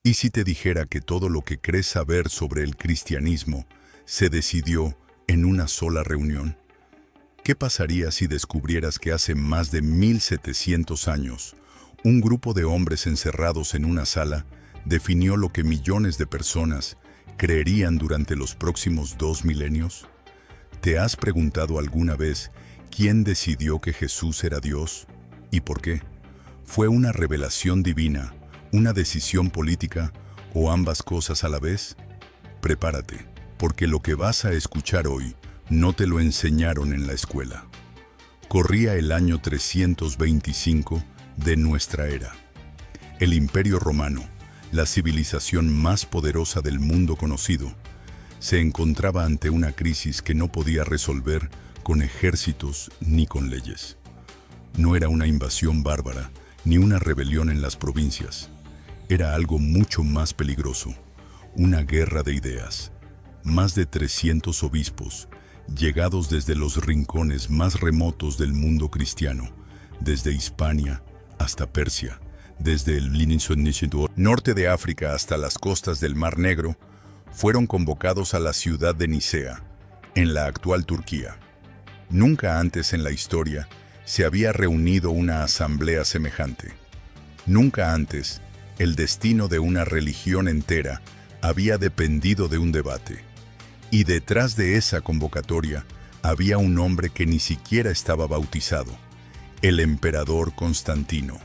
¿Y si te dijera que todo lo que crees saber sobre el cristianismo se decidió en una sola reunión? ¿Qué pasaría si descubrieras que hace más de 1700 años, un grupo de hombres encerrados en una sala definió lo que millones de personas creerían durante los próximos 2 milenios? ¿Te has preguntado alguna vez quién decidió que Jesús era Dios y por qué? ¿Fue una revelación divina, una decisión política o ambas cosas a la vez? Prepárate, porque lo que vas a escuchar hoy no te lo enseñaron en la escuela. Corría el año 325 de nuestra era. El Imperio Romano, la civilización más poderosa del mundo conocido, se encontraba ante una crisis que no podía resolver con ejércitos ni con leyes. No era una invasión bárbara ni una rebelión en las provincias. Era algo mucho más peligroso, una guerra de ideas. Más de 300 obispos, llegados desde los rincones más remotos del mundo cristiano, desde Hispania hasta Persia, desde el norte de África hasta las costas del Mar Negro, fueron convocados a la ciudad de Nicea, en la actual Turquía. Nunca antes en la historia se había reunido una asamblea semejante. Nunca antes el destino de una religión entera había dependido de un debate. Y detrás de esa convocatoria había un hombre que ni siquiera estaba bautizado, el emperador Constantino.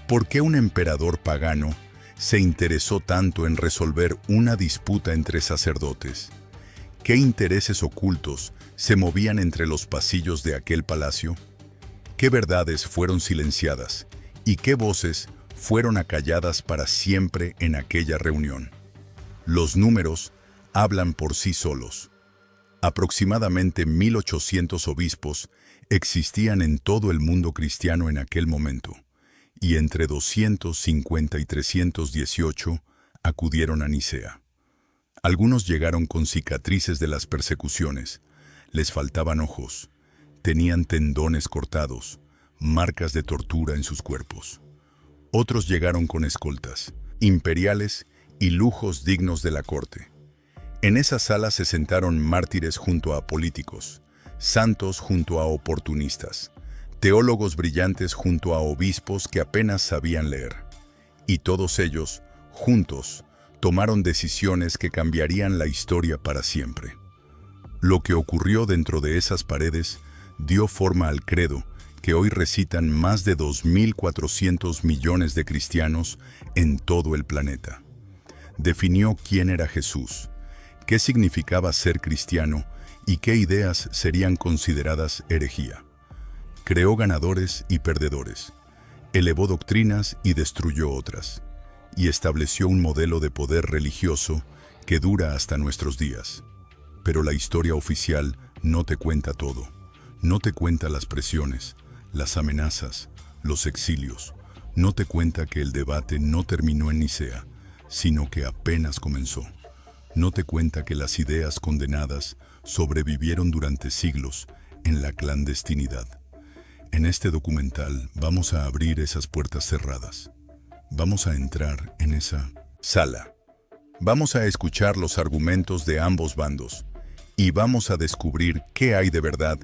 ¿Por qué un emperador pagano se interesó tanto en resolver una disputa entre sacerdotes? ¿Qué intereses ocultos se movían entre los pasillos de aquel palacio? ¿Qué verdades fueron silenciadas y qué voces fueron acalladas para siempre en aquella reunión? Los números hablan por sí solos. Aproximadamente 1800 obispos existían en todo el mundo cristiano en aquel momento, y entre 250 y 318 acudieron a Nicea. Algunos llegaron con cicatrices de las persecuciones, les faltaban ojos, tenían tendones cortados, marcas de tortura en sus cuerpos. Otros llegaron con escoltas, imperiales y lujos dignos de la corte. En esa sala se sentaron mártires junto a políticos, santos junto a oportunistas, teólogos brillantes junto a obispos que apenas sabían leer. Y todos ellos, juntos, tomaron decisiones que cambiarían la historia para siempre. Lo que ocurrió dentro de esas paredes dio forma al credo que hoy recitan más de 2.400 millones de cristianos en todo el planeta. Definió quién era Jesús, qué significaba ser cristiano y qué ideas serían consideradas herejía. Creó ganadores y perdedores, elevó doctrinas y destruyó otras, y estableció un modelo de poder religioso que dura hasta nuestros días. Pero la historia oficial no te cuenta todo, no te cuenta las presiones, las amenazas, los exilios, no te cuenta que el debate no terminó en Nicea, sino que apenas comenzó. No te cuenta que las ideas condenadas sobrevivieron durante siglos en la clandestinidad. En este documental vamos a abrir esas puertas cerradas. Vamos a entrar en esa sala. Vamos a escuchar los argumentos de ambos bandos y vamos a descubrir qué hay de verdad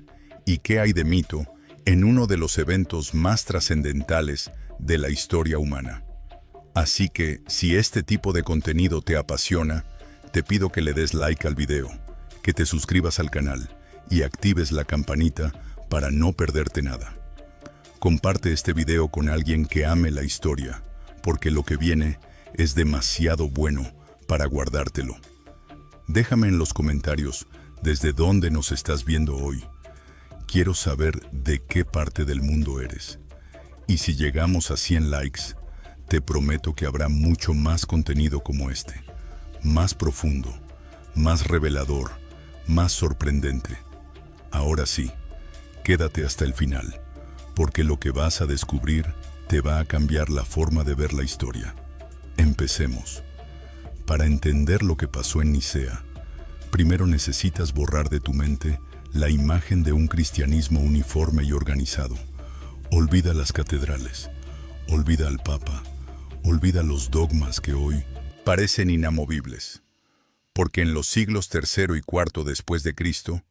y qué hay de mito en uno de los eventos más trascendentales de la historia humana. Así que, si este tipo de contenido te apasiona, te pido que le des like al video, que te suscribas al canal y actives la campanita para no perderte nada. Comparte este video con alguien que ame la historia, porque lo que viene es demasiado bueno para guardártelo. Déjame en los comentarios desde dónde nos estás viendo hoy. Quiero saber de qué parte del mundo eres. Y si llegamos a 100 likes, te prometo que habrá mucho más contenido como este. Más profundo, más revelador, más sorprendente. Ahora sí, quédate hasta el final, porque lo que vas a descubrir te va a cambiar la forma de ver la historia. Empecemos. Para entender lo que pasó en Nicea, primero necesitas borrar de tu mente la imagen de un cristianismo uniforme y organizado. Olvida las catedrales, olvida al Papa, Olvida los dogmas que hoy parecen inamovibles, porque en los siglos III y IV después de Cristo,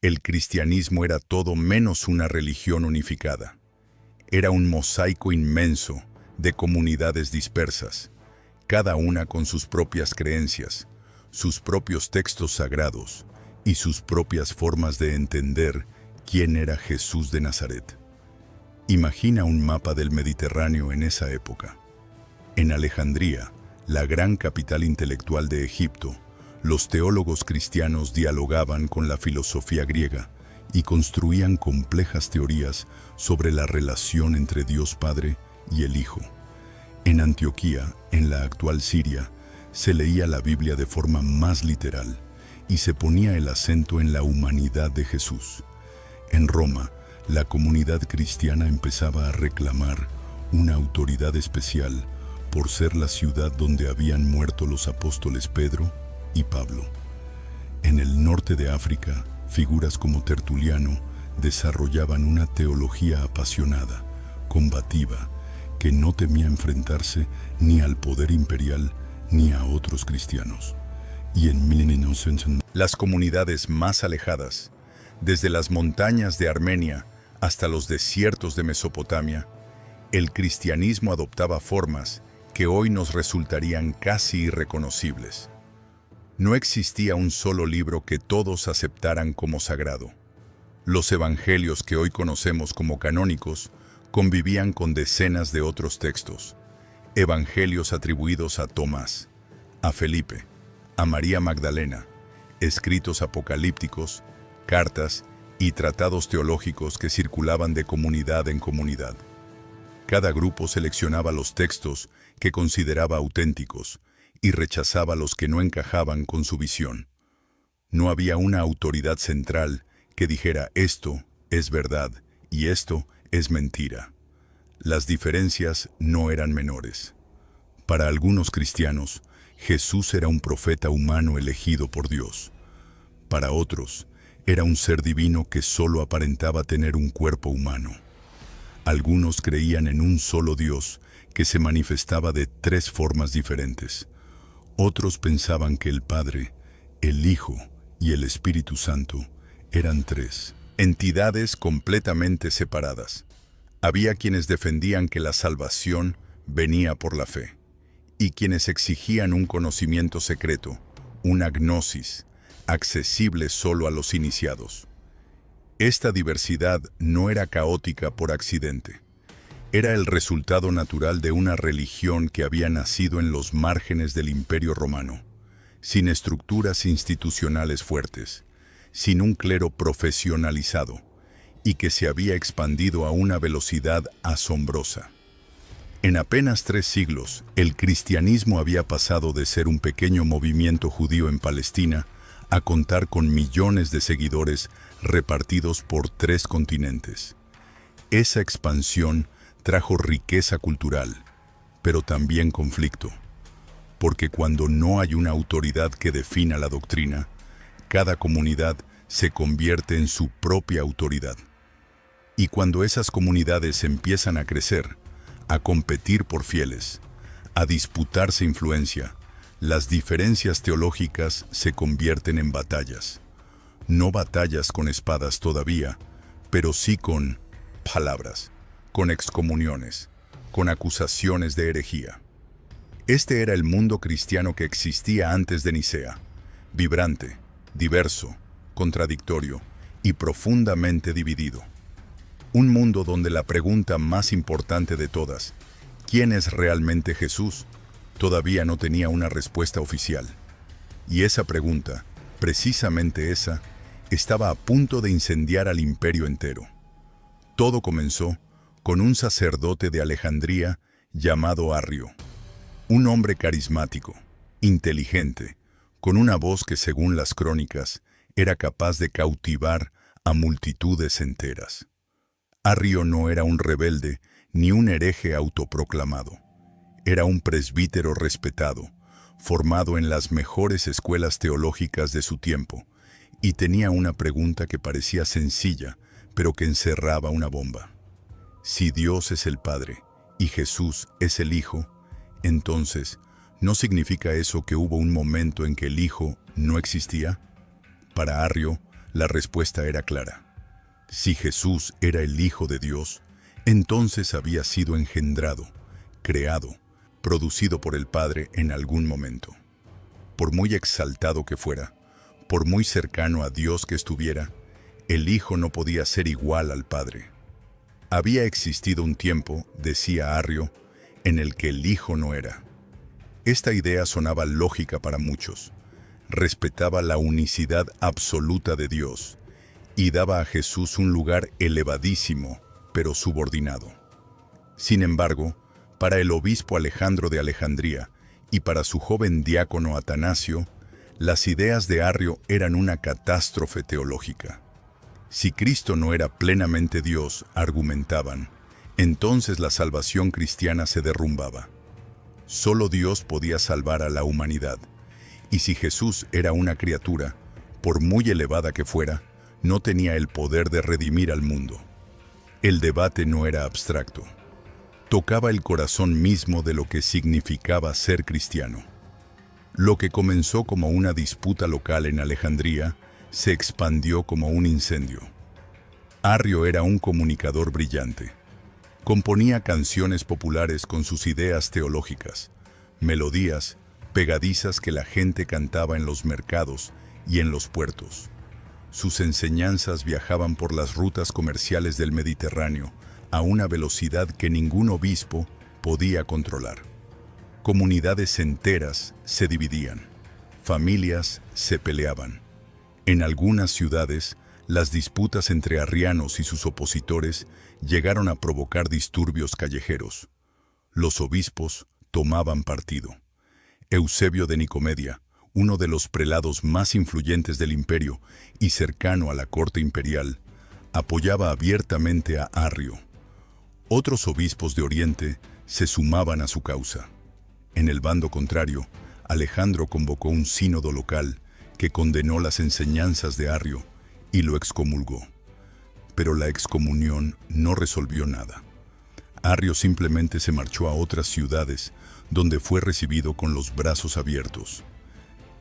el cristianismo era todo menos una religión unificada. Era un mosaico inmenso de comunidades dispersas, cada una con sus propias creencias, sus propios textos sagrados y sus propias formas de entender quién era Jesús de Nazaret. Imagina un mapa del Mediterráneo en esa época. En Alejandría, la gran capital intelectual de Egipto, los teólogos cristianos dialogaban con la filosofía griega y construían complejas teorías sobre la relación entre Dios Padre y el Hijo. En Antioquía, en la actual Siria, se leía la Biblia de forma más literal y se ponía el acento en la humanidad de Jesús. En Roma, la comunidad cristiana empezaba a reclamar una autoridad especial por ser la ciudad donde habían muerto los apóstoles Pedro y Pablo. En el norte de África, figuras como Tertuliano desarrollaban una teología apasionada, combativa, que no temía enfrentarse ni al poder imperial ni a otros cristianos. Y en 1900, las comunidades más alejadas, desde las montañas de Armenia hasta los desiertos de Mesopotamia, el cristianismo adoptaba formas que hoy nos resultarían casi irreconocibles. No existía un solo libro que todos aceptaran como sagrado. Los evangelios que hoy conocemos como canónicos convivían con decenas de otros textos, evangelios atribuidos a Tomás, a Felipe, a María Magdalena, escritos apocalípticos, cartas y tratados teológicos que circulaban de comunidad en comunidad. Cada grupo seleccionaba los textos que consideraba auténticos y rechazaba los que no encajaban con su visión. No había una autoridad central que dijera esto es verdad y esto es mentira. Las diferencias no eran menores. Para algunos cristianos, Jesús era un profeta humano elegido por Dios. Para otros, era un ser divino que solo aparentaba tener un cuerpo humano. Algunos creían en un solo Dios que se manifestaba de 3 formas diferentes. Otros pensaban que el Padre, el Hijo y el Espíritu Santo eran 3 entidades completamente separadas. Había quienes defendían que la salvación venía por la fe, y quienes exigían un conocimiento secreto, una gnosis, accesible solo a los iniciados. Esta diversidad no era caótica por accidente. Era el resultado natural de una religión que había nacido en los márgenes del Imperio Romano, sin estructuras institucionales fuertes, sin un clero profesionalizado, y que se había expandido a una velocidad asombrosa. En apenas 3 siglos, el cristianismo había pasado de ser un pequeño movimiento judío en Palestina a contar con millones de seguidores repartidos por 3 continentes. Esa expansión trajo riqueza cultural, pero también conflicto, porque cuando no hay una autoridad que defina la doctrina, cada comunidad se convierte en su propia autoridad. Y cuando esas comunidades empiezan a crecer, a competir por fieles, a disputarse influencia, las diferencias teológicas se convierten en batallas. No batallas con espadas todavía, pero sí con palabras, con excomuniones, con acusaciones de herejía. Este era el mundo cristiano que existía antes de Nicea, vibrante, diverso, contradictorio y profundamente dividido. Un mundo donde la pregunta más importante de todas, ¿quién es realmente Jesús?, todavía no tenía una respuesta oficial. Y esa pregunta, precisamente esa, estaba a punto de incendiar al imperio entero. Todo comenzó con un sacerdote de Alejandría llamado Arrio, un hombre carismático, inteligente, con una voz que según las crónicas era capaz de cautivar a multitudes enteras. Arrio no era un rebelde ni un hereje autoproclamado. Era un presbítero respetado, formado en las mejores escuelas teológicas de su tiempo, y tenía una pregunta que parecía sencilla, pero que encerraba una bomba. Si Dios es el Padre y Jesús es el Hijo, Entonces, ¿no significa eso que hubo un momento en que el Hijo no existía? Para Arrio, la respuesta era clara. Si Jesús era el Hijo de Dios, entonces había sido engendrado, creado, producido por el Padre en algún momento. Por muy exaltado que fuera, por muy cercano a Dios que estuviera, el Hijo no podía ser igual al Padre. Había existido un tiempo, decía Arrio, en el que el Hijo no era. Esta idea sonaba lógica para muchos. Respetaba la unicidad absoluta de Dios y daba a Jesús un lugar elevadísimo, pero subordinado. Sin embargo, para el obispo Alejandro de Alejandría y para su joven diácono Atanasio, las ideas de Arrio eran una catástrofe teológica. Si Cristo no era plenamente Dios, argumentaban, entonces la salvación cristiana se derrumbaba. Solo Dios podía salvar a la humanidad, y si Jesús era una criatura, por muy elevada que fuera, no tenía el poder de redimir al mundo. El debate no era abstracto. Tocaba el corazón mismo de lo que significaba ser cristiano. Lo que comenzó como una disputa local en Alejandría, se expandió como un incendio. Arrio era un comunicador brillante. Componía canciones populares con sus ideas teológicas, melodías pegadizas que la gente cantaba en los mercados y en los puertos. Sus enseñanzas viajaban por las rutas comerciales del Mediterráneo a una velocidad que ningún obispo podía controlar. Comunidades enteras se dividían, familias se peleaban. En algunas ciudades, las disputas entre arrianos y sus opositores llegaron a provocar disturbios callejeros. Los obispos tomaban partido. Eusebio de Nicomedia, uno de los prelados más influyentes del imperio y cercano a la corte imperial, apoyaba abiertamente a Arrio. Otros obispos de Oriente se sumaban a su causa. En el bando contrario, Alejandro convocó un sínodo local que condenó las enseñanzas de Arrio y lo excomulgó. Pero la excomunión no resolvió nada. Arrio simplemente se marchó a otras ciudades, donde fue recibido con los brazos abiertos.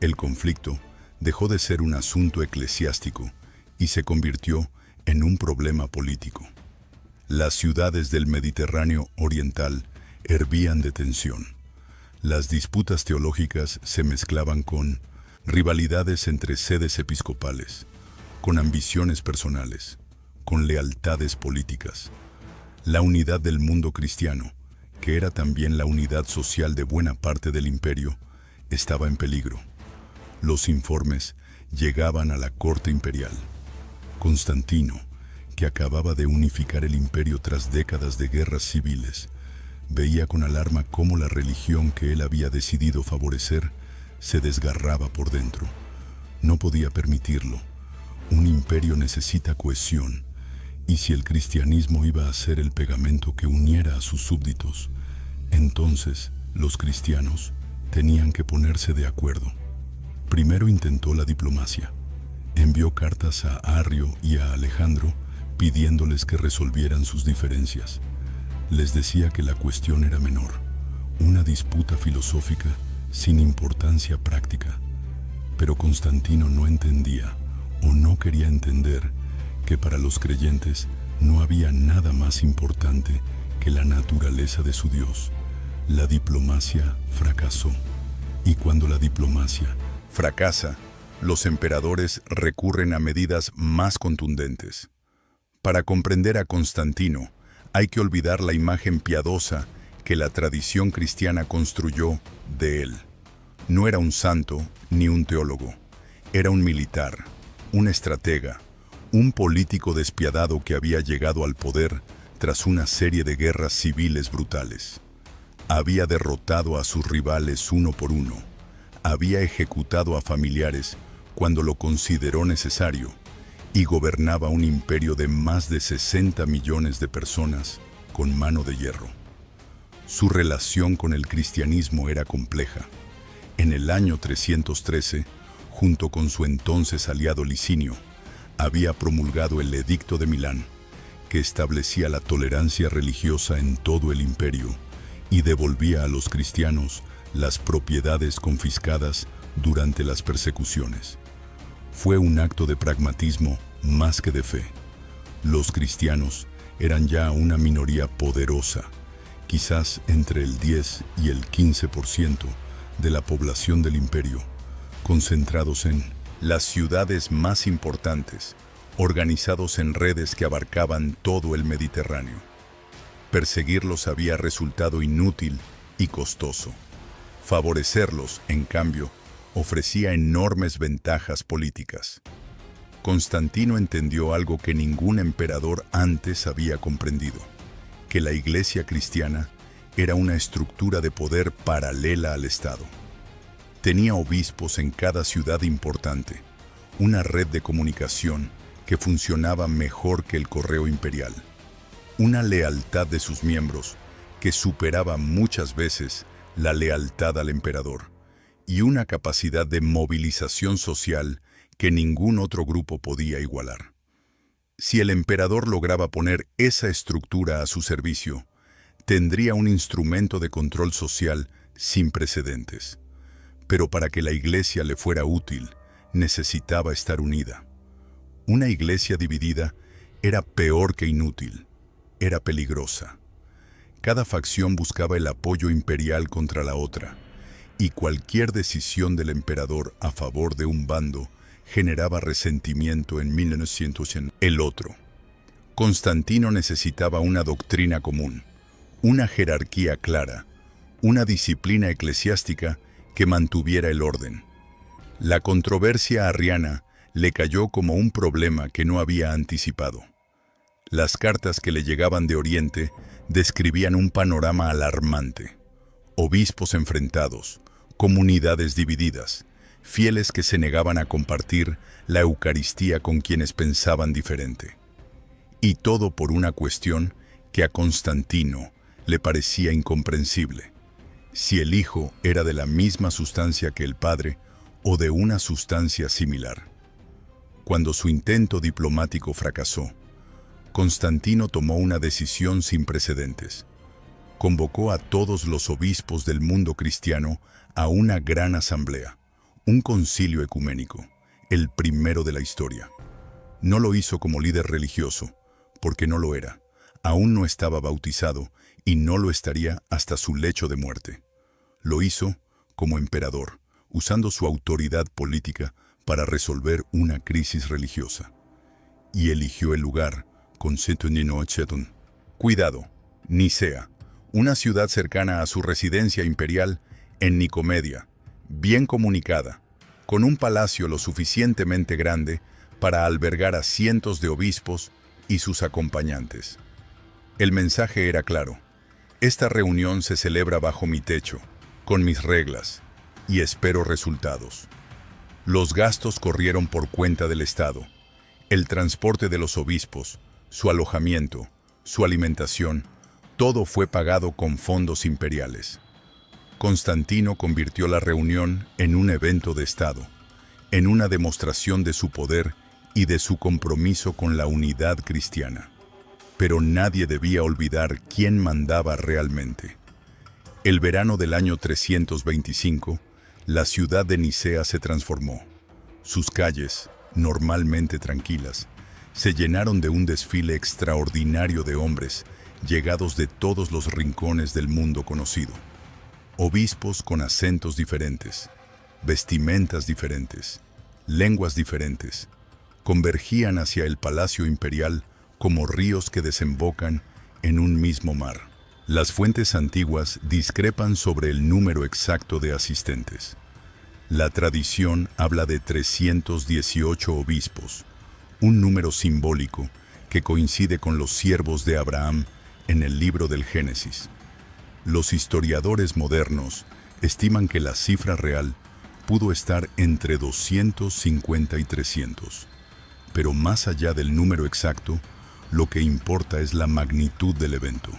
El conflicto dejó de ser un asunto eclesiástico y se convirtió en un problema político. Las ciudades del Mediterráneo oriental hervían de tensión. Las disputas teológicas se mezclaban con rivalidades entre sedes episcopales, con ambiciones personales, con lealtades políticas. La unidad del mundo cristiano, que era también la unidad social de buena parte del imperio, estaba en peligro. Los informes llegaban a la corte imperial. Constantino, que acababa de unificar el imperio tras décadas de guerras civiles, veía con alarma cómo la religión que él había decidido favorecer se desgarraba por dentro. No podía permitirlo. Un imperio necesita cohesión, y si el cristianismo iba a ser el pegamento que uniera a sus súbditos, entonces los cristianos tenían que ponerse de acuerdo. Primero intentó la diplomacia. Envió cartas a Arrio y a Alejandro pidiéndoles que resolvieran sus diferencias. Les decía que la cuestión era menor, una disputa filosófica sin importancia práctica. Pero Constantino no entendía o no quería entender que para los creyentes no había nada más importante que la naturaleza de su Dios. La diplomacia fracasó. Y cuando la diplomacia fracasa, los emperadores recurren a medidas más contundentes. Para comprender a Constantino, hay que olvidar la imagen piadosa que la tradición cristiana construyó de él. No era un santo ni un teólogo. Era un militar, un estratega, un político despiadado que había llegado al poder tras una serie de guerras civiles brutales. Había derrotado a sus rivales uno por uno. Había ejecutado a familiares cuando lo consideró necesario y gobernaba un imperio de más de 60 millones de personas con mano de hierro. Su relación con el cristianismo era compleja. En el año 313, junto con su entonces aliado Licinio, había promulgado el Edicto de Milán, que establecía la tolerancia religiosa en todo el imperio y devolvía a los cristianos las propiedades confiscadas durante las persecuciones. Fue un acto de pragmatismo más que de fe. Los cristianos eran ya una minoría poderosa, quizás entre el 10 y el 15% de la población del imperio, concentrados en las ciudades más importantes, organizados en redes que abarcaban todo el Mediterráneo. Perseguirlos había resultado inútil y costoso. Favorecerlos, en cambio, ofrecía enormes ventajas políticas. Constantino entendió algo que ningún emperador antes había comprendido, que la Iglesia cristiana era una estructura de poder paralela al Estado. Tenía obispos en cada ciudad importante, una red de comunicación que funcionaba mejor que el correo imperial, una lealtad de sus miembros que superaba muchas veces la lealtad al emperador, y una capacidad de movilización social que ningún otro grupo podía igualar. Si el emperador lograba poner esa estructura a su servicio, tendría un instrumento de control social sin precedentes. Pero para que la Iglesia le fuera útil, necesitaba estar unida. Una Iglesia dividida era peor que inútil, era peligrosa. Cada facción buscaba el apoyo imperial contra la otra, y cualquier decisión del emperador a favor de un bando generaba resentimiento en 1900 en el otro. Constantino necesitaba una doctrina común, una jerarquía clara, una disciplina eclesiástica que mantuviera el orden. La controversia arriana le cayó como un problema que no había anticipado. Las cartas que le llegaban de Oriente describían un panorama alarmante. Obispos enfrentados, comunidades divididas, fieles que se negaban a compartir la Eucaristía con quienes pensaban diferente. Y todo por una cuestión que a Constantino le parecía incomprensible: si el Hijo era de la misma sustancia que el Padre o de una sustancia similar. Cuando su intento diplomático fracasó, Constantino tomó una decisión sin precedentes. Convocó a todos los obispos del mundo cristiano a una gran asamblea, un concilio ecuménico, el primero de la historia. No lo hizo como líder religioso, porque no lo era. Aún no estaba bautizado y no lo estaría hasta su lecho de muerte. Lo hizo como emperador, usando su autoridad política para resolver una crisis religiosa. Y eligió el lugar, Constantinopla. Cuidado, Nicea, una ciudad cercana a su residencia imperial en Nicomedia, bien comunicada, con un palacio lo suficientemente grande para albergar a cientos de obispos y sus acompañantes. El mensaje era claro: esta reunión se celebra bajo mi techo, con mis reglas, y espero resultados. Los gastos corrieron por cuenta del Estado. El transporte de los obispos, su alojamiento, su alimentación, todo fue pagado con fondos imperiales. Constantino convirtió la reunión en un evento de Estado, en una demostración de su poder y de su compromiso con la unidad cristiana. Pero nadie debía olvidar quién mandaba realmente. El verano del año 325, la ciudad de Nicea se transformó. Sus calles, normalmente tranquilas, se llenaron de un desfile extraordinario de hombres llegados de todos los rincones del mundo conocido. Obispos con acentos diferentes, vestimentas diferentes, lenguas diferentes, convergían hacia el palacio imperial como ríos que desembocan en un mismo mar. Las fuentes antiguas discrepan sobre el número exacto de asistentes. La tradición habla de 318 obispos, un número simbólico que coincide con los siervos de Abraham en el libro del Génesis. Los historiadores modernos estiman que la cifra real pudo estar entre 250 y 300. Pero más allá del número exacto, lo que importa es la magnitud del evento.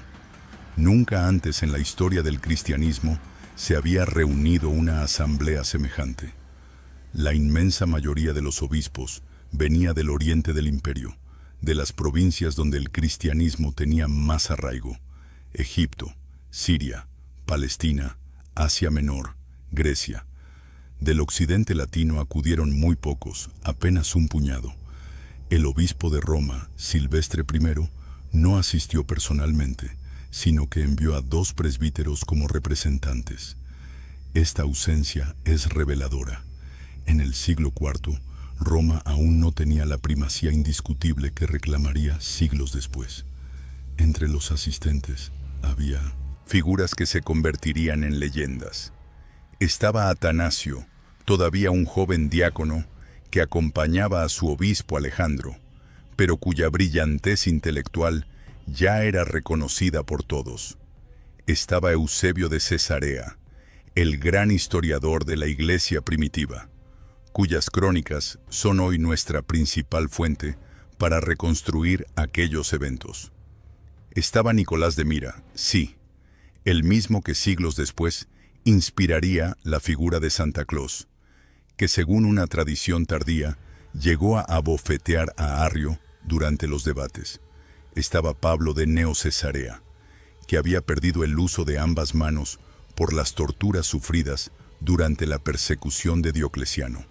Nunca antes en la historia del cristianismo se había reunido una asamblea semejante. La inmensa mayoría de los obispos venía del oriente del imperio, de las provincias donde el cristianismo tenía más arraigo: Egipto, Siria, Palestina, Asia Menor, Grecia. Del occidente latino acudieron muy pocos, apenas un puñado. El obispo de Roma, Silvestre I, no asistió personalmente, sino que envió a 2 presbíteros como representantes. Esta ausencia es reveladora. En el siglo IV, Roma aún no tenía la primacía indiscutible que reclamaría siglos después. Entre los asistentes había figuras que se convertirían en leyendas. Estaba Atanasio, todavía un joven diácono, que acompañaba a su obispo Alejandro, pero cuya brillantez intelectual ya era reconocida por todos. Estaba Eusebio de Cesarea, el gran historiador de la Iglesia primitiva, cuyas crónicas son hoy nuestra principal fuente para reconstruir aquellos eventos. Estaba Nicolás de Mira, sí, el mismo que siglos después inspiraría la figura de Santa Claus, que según una tradición tardía llegó a abofetear a Arrio durante los debates. Estaba Pablo de Neo Cesarea, que había perdido el uso de ambas manos por las torturas sufridas durante la persecución de Diocleciano.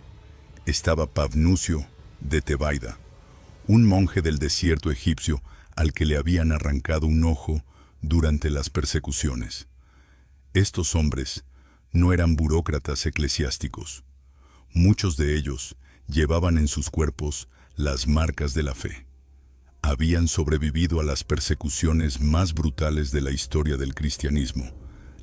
Estaba Pafnucio de Tebaida, un monje del desierto egipcio al que le habían arrancado un ojo durante las persecuciones. Estos hombres no eran burócratas eclesiásticos. Muchos de ellos llevaban en sus cuerpos las marcas de la fe. Habían sobrevivido a las persecuciones más brutales de la historia del cristianismo,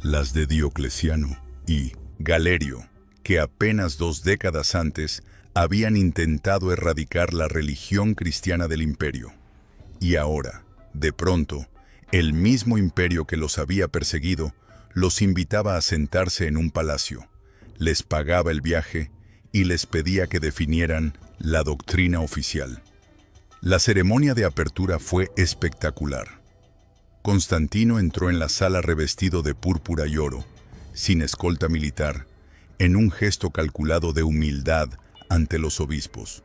las de Diocleciano y Galerio, que apenas 2 décadas antes habían intentado erradicar la religión cristiana del imperio. Y ahora, de pronto, el mismo imperio que los había perseguido los invitaba a sentarse en un palacio, les pagaba el viaje y les pedía que definieran la doctrina oficial. La ceremonia de apertura fue espectacular. Constantino entró en la sala revestido de púrpura y oro, sin escolta militar, en un gesto calculado de humildad ante los obispos.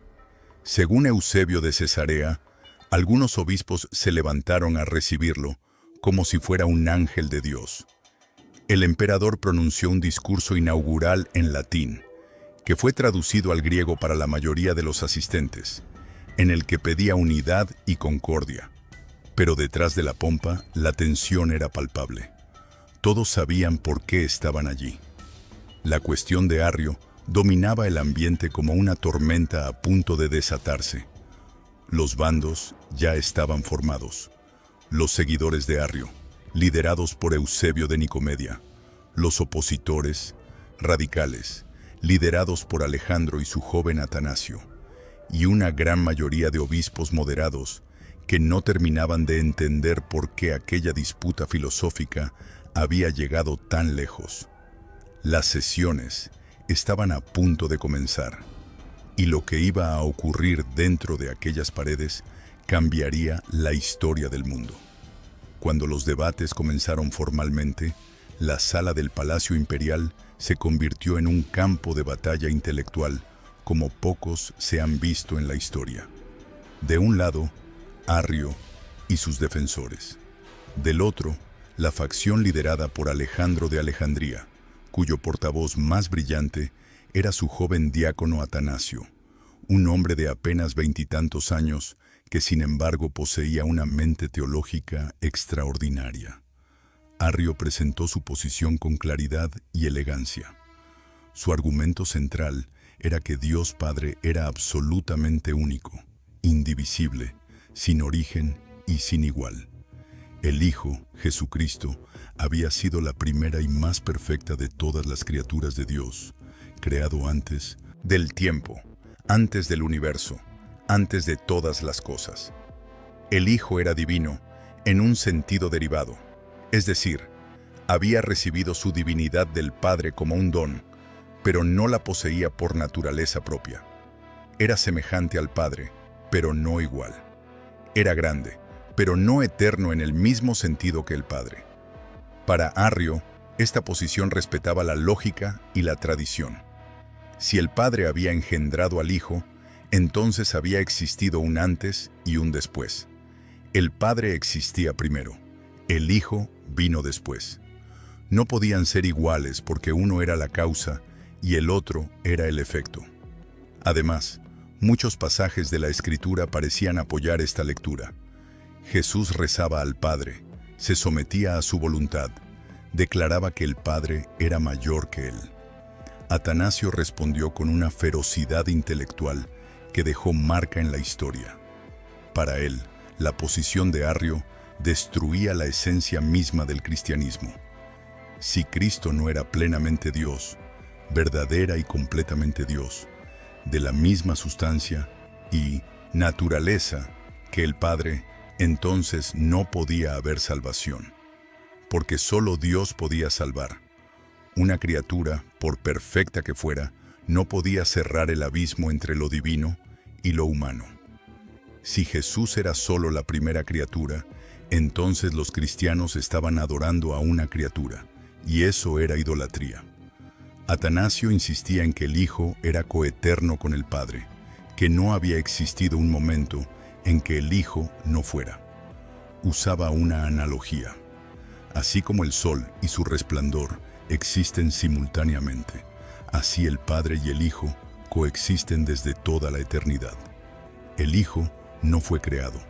Según Eusebio de Cesarea, algunos obispos se levantaron a recibirlo como si fuera un ángel de Dios. El emperador pronunció un discurso inaugural en latín, que fue traducido al griego para la mayoría de los asistentes, en el que pedía unidad y concordia. Pero detrás de la pompa, la tensión era palpable. Todos sabían por qué estaban allí. La cuestión de Arrio dominaba el ambiente como una tormenta a punto de desatarse. Los bandos ya estaban formados. Los seguidores de Arrio, liderados por Eusebio de Nicomedia, los opositores, radicales, liderados por Alejandro y su joven Atanasio, y una gran mayoría de obispos moderados que no terminaban de entender por qué aquella disputa filosófica había llegado tan lejos. Las sesiones estaban a punto de comenzar, y lo que iba a ocurrir dentro de aquellas paredes cambiaría la historia del mundo. Cuando los debates comenzaron formalmente, la sala del Palacio Imperial se convirtió en un campo de batalla intelectual como pocos se han visto en la historia. De un lado, Arrio y sus defensores. Del otro, la facción liderada por Alejandro de Alejandría, cuyo portavoz más brillante era su joven diácono Atanasio, un hombre de apenas 20 y tantos años que sin embargo poseía una mente teológica extraordinaria. Arrio presentó su posición con claridad y elegancia. Su argumento central era que Dios Padre era absolutamente único, indivisible, sin origen y sin igual. El Hijo, Jesucristo, había sido la primera y más perfecta de todas las criaturas de Dios, creado antes del tiempo, antes del universo, antes de todas las cosas. El Hijo era divino en un sentido derivado, es decir, había recibido su divinidad del Padre como un don, pero no la poseía por naturaleza propia. Era semejante al Padre, pero no igual. Era grande, pero no eterno en el mismo sentido que el Padre. Para Arrio, esta posición respetaba la lógica y la tradición. Si el Padre había engendrado al Hijo, entonces había existido un antes y un después. El Padre existía primero, el Hijo vino después. No podían ser iguales porque uno era la causa y el otro era el efecto. Además, muchos pasajes de la Escritura parecían apoyar esta lectura. Jesús rezaba al Padre, se sometía a su voluntad, declaraba que el Padre era mayor que él. Atanasio respondió con una ferocidad intelectual que dejó marca en la historia. Para él, la posición de Arrio destruía la esencia misma del cristianismo. Si Cristo no era plenamente Dios, verdadera y completamente Dios, de la misma sustancia y naturaleza que el Padre, entonces no podía haber salvación, porque solo Dios podía salvar. Una criatura, por perfecta que fuera, no podía cerrar el abismo entre lo divino y lo humano. Si Jesús era solo la primera criatura, entonces los cristianos estaban adorando a una criatura, y eso era idolatría. Atanasio insistía en que el Hijo era coeterno con el Padre, que no había existido un momento en que el Hijo no fuera. Usaba una analogía. Así como el sol y su resplandor existen simultáneamente, así el Padre y el Hijo coexisten desde toda la eternidad. El Hijo no fue creado,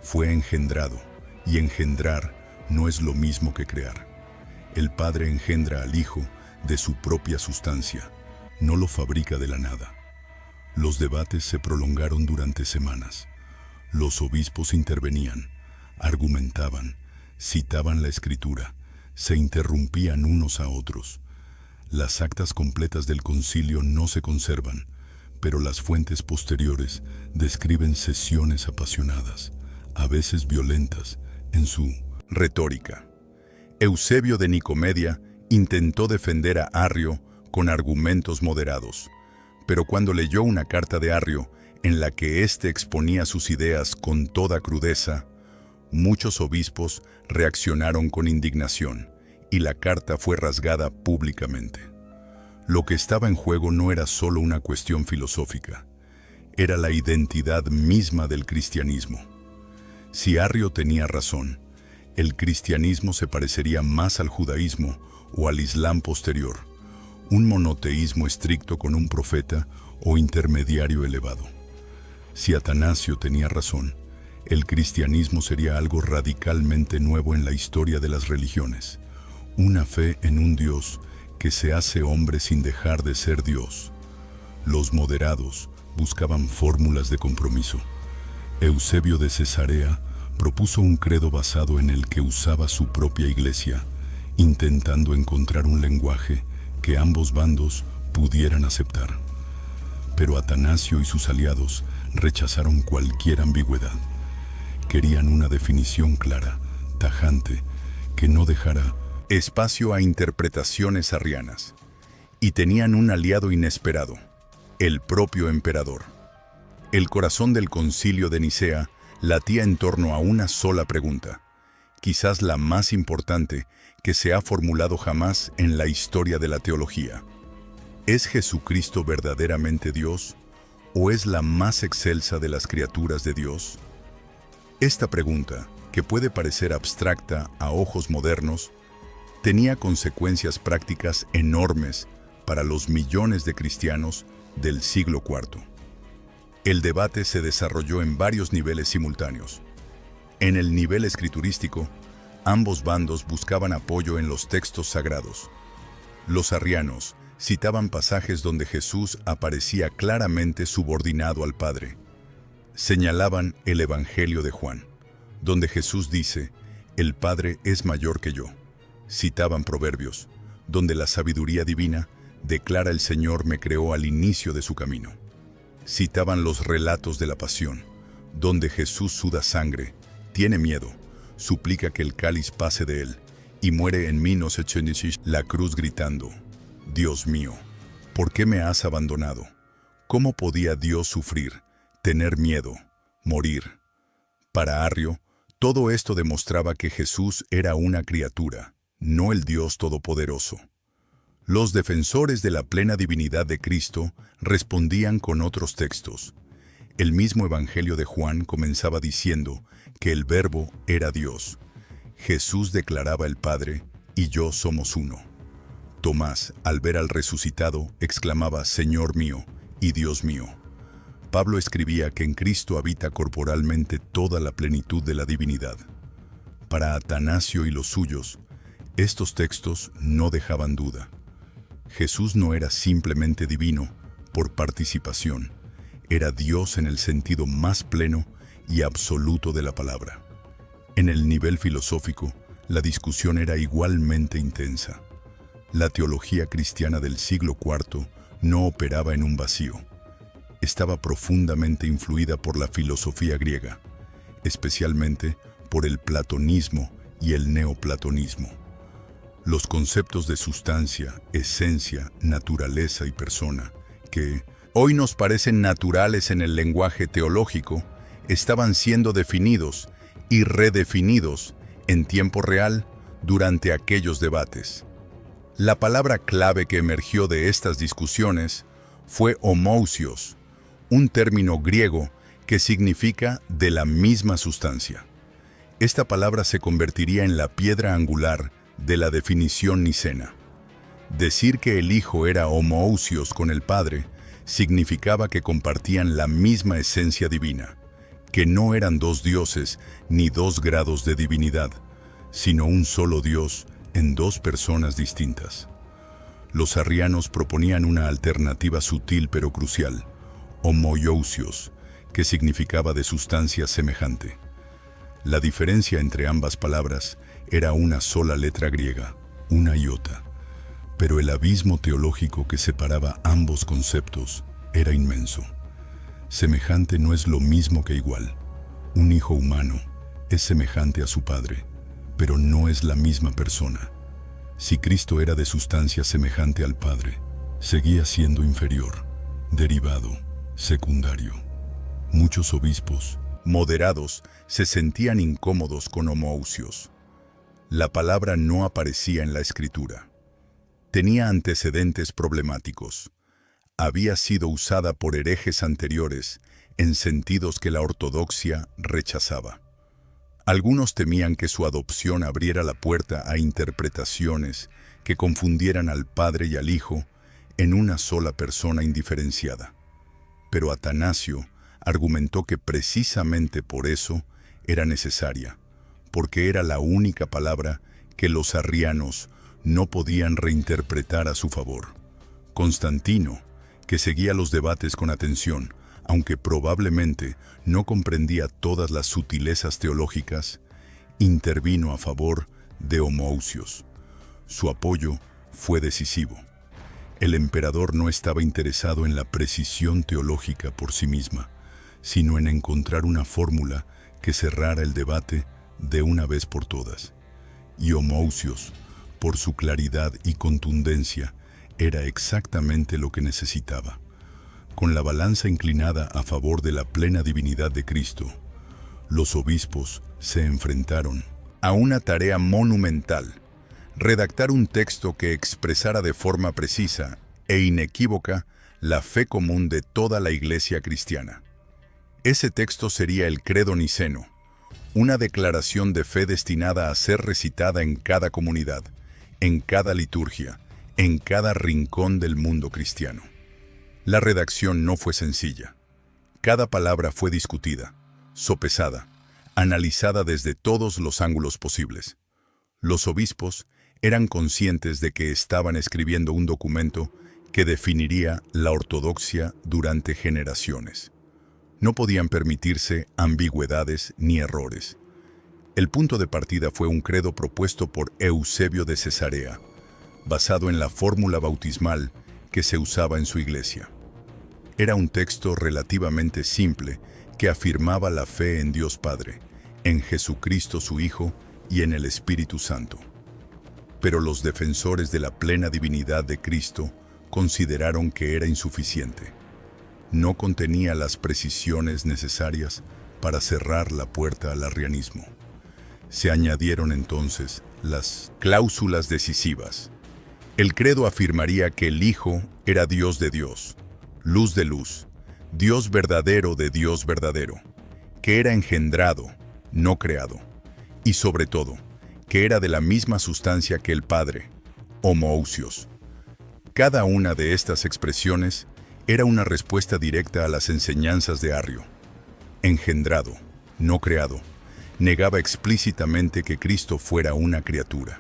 fue engendrado, y engendrar no es lo mismo que crear. El Padre engendra al Hijo de su propia sustancia, no lo fabrica de la nada. Los debates se prolongaron durante semanas. Los obispos intervenían, argumentaban, citaban la Escritura, se interrumpían unos a otros. Las actas completas del concilio no se conservan, pero las fuentes posteriores describen sesiones apasionadas, a veces violentas, en su retórica. Eusebio de Nicomedia intentó defender a Arrio con argumentos moderados, pero cuando leyó una carta de Arrio en la que éste exponía sus ideas con toda crudeza, muchos obispos reaccionaron con indignación y la carta fue rasgada públicamente. Lo que estaba en juego no era solo una cuestión filosófica, era la identidad misma del cristianismo. Si Arrio tenía razón, el cristianismo se parecería más al judaísmo o al islam posterior, un monoteísmo estricto con un profeta o intermediario elevado. Si Atanasio tenía razón, el cristianismo sería algo radicalmente nuevo en la historia de las religiones, una fe en un Dios que se hace hombre sin dejar de ser Dios. Los moderados buscaban fórmulas de compromiso. Eusebio de Cesarea propuso un credo basado en el que usaba su propia iglesia, intentando encontrar un lenguaje que ambos bandos pudieran aceptar. Pero Atanasio y sus aliados rechazaron cualquier ambigüedad. Querían una definición clara, tajante, que no dejara espacio a interpretaciones arrianas. Y tenían un aliado inesperado, el propio emperador. El corazón del concilio de Nicea latía en torno a una sola pregunta, quizás la más importante que se ha formulado jamás en la historia de la teología. ¿Es Jesucristo verdaderamente Dios o es la más excelsa de las criaturas de Dios? Esta pregunta, que puede parecer abstracta a ojos modernos, tenía consecuencias prácticas enormes para los millones de cristianos del siglo IV. El debate se desarrolló en varios niveles simultáneos. En el nivel escriturístico, ambos bandos buscaban apoyo en los textos sagrados. Los arrianos citaban pasajes donde Jesús aparecía claramente subordinado al Padre. Señalaban el Evangelio de Juan, donde Jesús dice, «El Padre es mayor que yo». Citaban Proverbios, donde la sabiduría divina declara «El Señor me creó al inicio de su camino». Citaban los relatos de la pasión, donde Jesús suda sangre, tiene miedo, suplica que el cáliz pase de él, y muere en la cruz gritando, «Dios mío, ¿por qué me has abandonado?» ¿Cómo podía Dios sufrir, tener miedo, morir? Para Arrio, todo esto demostraba que Jesús era una criatura, no el Dios Todopoderoso. Los defensores de la plena divinidad de Cristo respondían con otros textos. El mismo Evangelio de Juan comenzaba diciendo que el Verbo era Dios. Jesús declaraba el Padre, y yo somos uno. Tomás, al ver al resucitado, exclamaba, Señor mío y Dios mío. Pablo escribía que en Cristo habita corporalmente toda la plenitud de la divinidad. Para Atanasio y los suyos, estos textos no dejaban duda. Jesús no era simplemente divino por participación, era Dios en el sentido más pleno y absoluto de la palabra. En el nivel filosófico, la discusión era igualmente intensa. La teología cristiana del siglo IV no operaba en un vacío. Estaba profundamente influida por la filosofía griega, especialmente por el platonismo y el neoplatonismo. Los conceptos de sustancia, esencia, naturaleza y persona, que hoy nos parecen naturales en el lenguaje teológico, estaban siendo definidos y redefinidos en tiempo real durante aquellos debates. La palabra clave que emergió de estas discusiones fue homousios, un término griego que significa de la misma sustancia. Esta palabra se convertiría en la piedra angular de la definición nicena. Decir que el Hijo era homousios con el Padre significaba que compartían la misma esencia divina, que no eran dos dioses ni dos grados de divinidad, sino un solo Dios en dos personas distintas. Los arrianos proponían una alternativa sutil pero crucial, homoiousios, que significaba de sustancia semejante. La diferencia entre ambas palabras era una sola letra griega, una iota, pero el abismo teológico que separaba ambos conceptos era inmenso. Semejante no es lo mismo que igual. Un hijo humano es semejante a su padre, pero no es la misma persona. Si Cristo era de sustancia semejante al Padre, seguía siendo inferior, derivado, secundario. Muchos obispos moderados se sentían incómodos con homousios. La palabra no aparecía en la Escritura. Tenía antecedentes problemáticos. Había sido usada por herejes anteriores en sentidos que la ortodoxia rechazaba. Algunos temían que su adopción abriera la puerta a interpretaciones que confundieran al Padre y al Hijo en una sola persona indiferenciada. Pero Atanasio argumentó que precisamente por eso era necesaria, porque era la única palabra que los arrianos no podían reinterpretar a su favor. Constantino, que seguía los debates con atención, aunque probablemente no comprendía todas las sutilezas teológicas, intervino a favor de homousios. Su apoyo fue decisivo. El emperador no estaba interesado en la precisión teológica por sí misma, sino en encontrar una fórmula que cerrara el debate de una vez por todas. Y homousios, por su claridad y contundencia, era exactamente lo que necesitaba. Con la balanza inclinada a favor de la plena divinidad de Cristo, los obispos se enfrentaron a una tarea monumental: redactar un texto que expresara de forma precisa e inequívoca la fe común de toda la Iglesia cristiana. Ese texto sería el Credo Niceno, una declaración de fe destinada a ser recitada en cada comunidad, en cada liturgia, en cada rincón del mundo cristiano. La redacción no fue sencilla. Cada palabra fue discutida, sopesada, analizada desde todos los ángulos posibles. Los obispos eran conscientes de que estaban escribiendo un documento que definiría la ortodoxia durante generaciones. No podían permitirse ambigüedades ni errores. El punto de partida fue un credo propuesto por Eusebio de Cesarea, basado en la fórmula bautismal que se usaba en su iglesia. Era un texto relativamente simple que afirmaba la fe en Dios Padre, en Jesucristo su Hijo y en el Espíritu Santo. Pero los defensores de la plena divinidad de Cristo consideraron que era insuficiente. No contenía las precisiones necesarias para cerrar la puerta al arrianismo. Se añadieron entonces las cláusulas decisivas. El credo afirmaría que el Hijo era Dios de Dios, luz de luz, Dios verdadero de Dios verdadero, que era engendrado, no creado, y sobre todo, que era de la misma sustancia que el Padre, homoousios. Cada una de estas expresiones era una respuesta directa a las enseñanzas de Arrio. Engendrado, no creado, negaba explícitamente que Cristo fuera una criatura.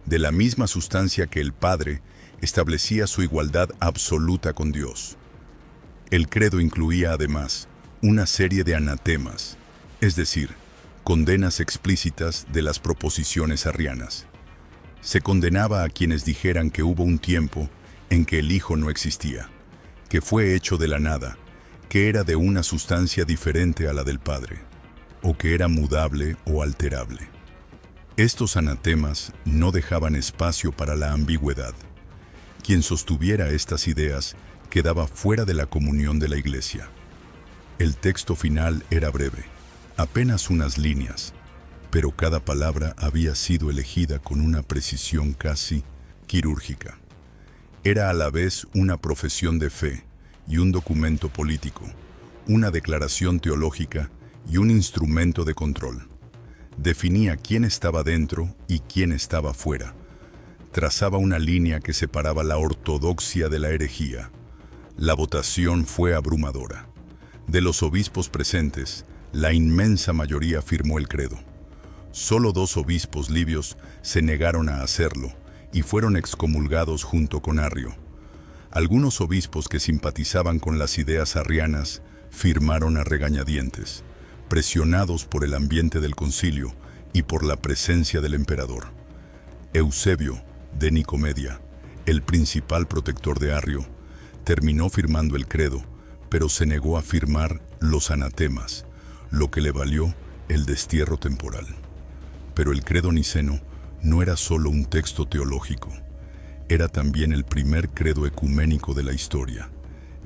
De la misma sustancia que el Padre, establecía su igualdad absoluta con Dios. El credo incluía además una serie de anatemas, es decir, condenas explícitas de las proposiciones arrianas. Se condenaba a quienes dijeran que hubo un tiempo en que el Hijo no existía, que fue hecho de la nada, que era de una sustancia diferente a la del Padre, o que era mudable o alterable. Estos anatemas no dejaban espacio para la ambigüedad. Quien sostuviera estas ideas quedaba fuera de la comunión de la Iglesia. El texto final era breve, apenas unas líneas, pero cada palabra había sido elegida con una precisión casi quirúrgica. Era a la vez una profesión de fe y un documento político, una declaración teológica y un instrumento de control. Definía quién estaba dentro y quién estaba fuera. Trazaba una línea que separaba la ortodoxia de la herejía. La votación fue abrumadora. De los obispos presentes, la inmensa mayoría firmó el credo. Solo 2 obispos libios se negaron a hacerlo y fueron excomulgados junto con Arrio. Algunos obispos que simpatizaban con las ideas arrianas firmaron a regañadientes, presionados por el ambiente del concilio y por la presencia del emperador. Eusebio, de Nicomedia, el principal protector de Arrio, terminó firmando el credo, pero se negó a firmar los anatemas, lo que le valió el destierro temporal. Pero el credo niceno no era solo un texto teológico, era también el primer credo ecuménico de la historia,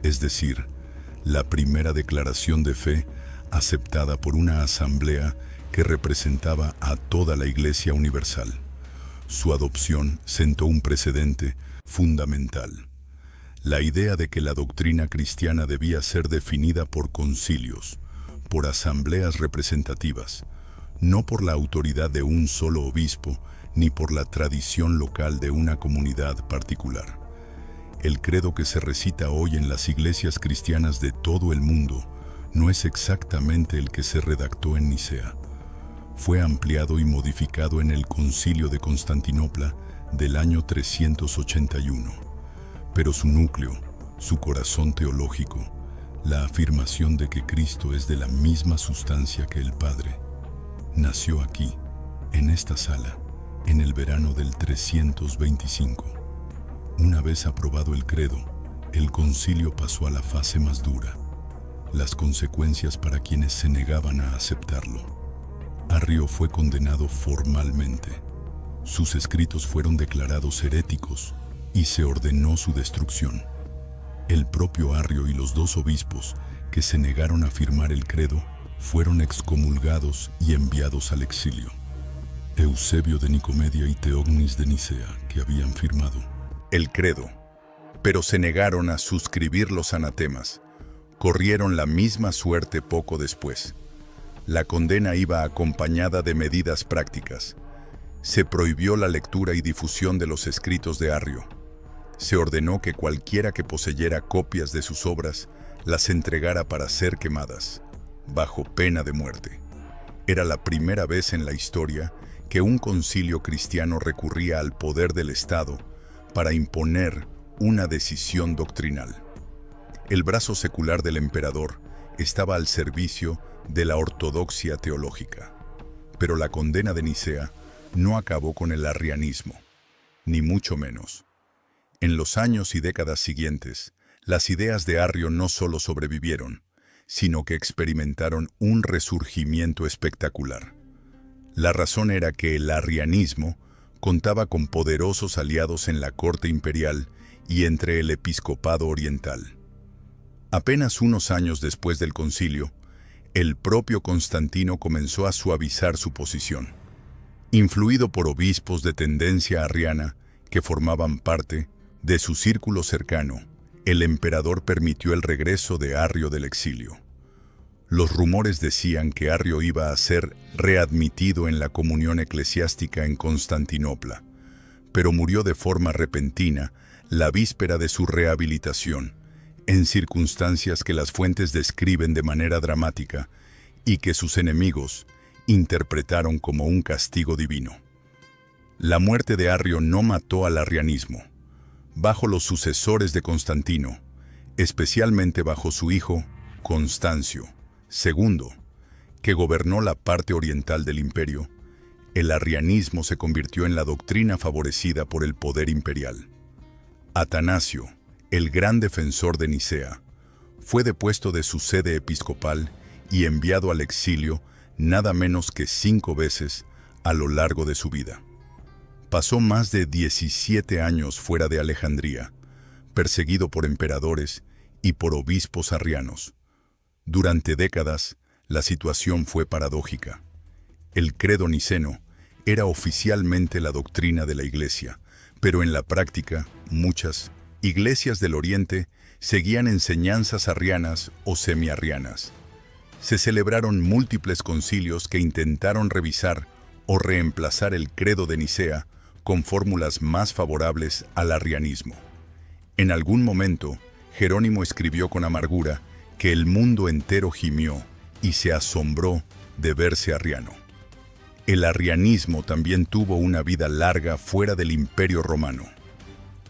es decir, la primera declaración de fe aceptada por una asamblea que representaba a toda la Iglesia universal. Su adopción sentó un precedente fundamental. La idea de que la doctrina cristiana debía ser definida por concilios, por asambleas representativas, no por la autoridad de un solo obispo, ni por la tradición local de una comunidad particular. El credo que se recita hoy en las iglesias cristianas de todo el mundo no es exactamente el que se redactó en Nicea. Fue ampliado y modificado en el Concilio de Constantinopla del año 381. Pero su núcleo, su corazón teológico, la afirmación de que Cristo es de la misma sustancia que el Padre, nació aquí, en esta sala, en el verano del 325. Una vez aprobado el credo, el concilio pasó a la fase más dura, las consecuencias para quienes se negaban a aceptarlo. Arrio fue condenado formalmente. Sus escritos fueron declarados heréticos y se ordenó su destrucción. El propio Arrio y los 2 obispos que se negaron a firmar el credo fueron excomulgados y enviados al exilio. Eusebio de Nicomedia y Teognis de Nicea, que habían firmado el credo, pero se negaron a suscribir los anatemas, corrieron la misma suerte poco después. La condena iba acompañada de medidas prácticas. Se prohibió la lectura y difusión de los escritos de Arrio. Se ordenó que cualquiera que poseyera copias de sus obras las entregara para ser quemadas, bajo pena de muerte. Era la primera vez en la historia que un concilio cristiano recurría al poder del Estado para imponer una decisión doctrinal. El brazo secular del emperador estaba al servicio de la ortodoxia teológica. Pero la condena de Nicea no acabó con el arrianismo, ni mucho menos. En los años y décadas siguientes, las ideas de Arrio no solo sobrevivieron, sino que experimentaron un resurgimiento espectacular. La razón era que el arrianismo contaba con poderosos aliados en la corte imperial y entre el episcopado oriental. Apenas unos años después del concilio, el propio Constantino comenzó a suavizar su posición. Influido por obispos de tendencia arriana que formaban parte de su círculo cercano, el emperador permitió el regreso de Arrio del exilio. Los rumores decían que Arrio iba a ser readmitido en la comunión eclesiástica en Constantinopla, pero murió de forma repentina la víspera de su rehabilitación, en circunstancias que las fuentes describen de manera dramática y que sus enemigos interpretaron como un castigo divino. La muerte de Arrio no mató al arrianismo. Bajo los sucesores de Constantino, especialmente bajo su hijo Constancio II, que gobernó la parte oriental del imperio, el arrianismo se convirtió en la doctrina favorecida por el poder imperial. Atanasio, el gran defensor de Nicea, fue depuesto de su sede episcopal y enviado al exilio nada menos que 5 veces a lo largo de su vida. Pasó más de 17 años fuera de Alejandría, perseguido por emperadores y por obispos arrianos. Durante décadas, la situación fue paradójica. El credo niceno era oficialmente la doctrina de la Iglesia, pero en la práctica, muchas iglesias del Oriente seguían enseñanzas arrianas o semiarrianas. Se celebraron múltiples concilios que intentaron revisar o reemplazar el credo de Nicea con fórmulas más favorables al arrianismo. En algún momento, Jerónimo escribió con amargura que el mundo entero gimió y se asombró de verse arriano. El arrianismo también tuvo una vida larga fuera del Imperio Romano.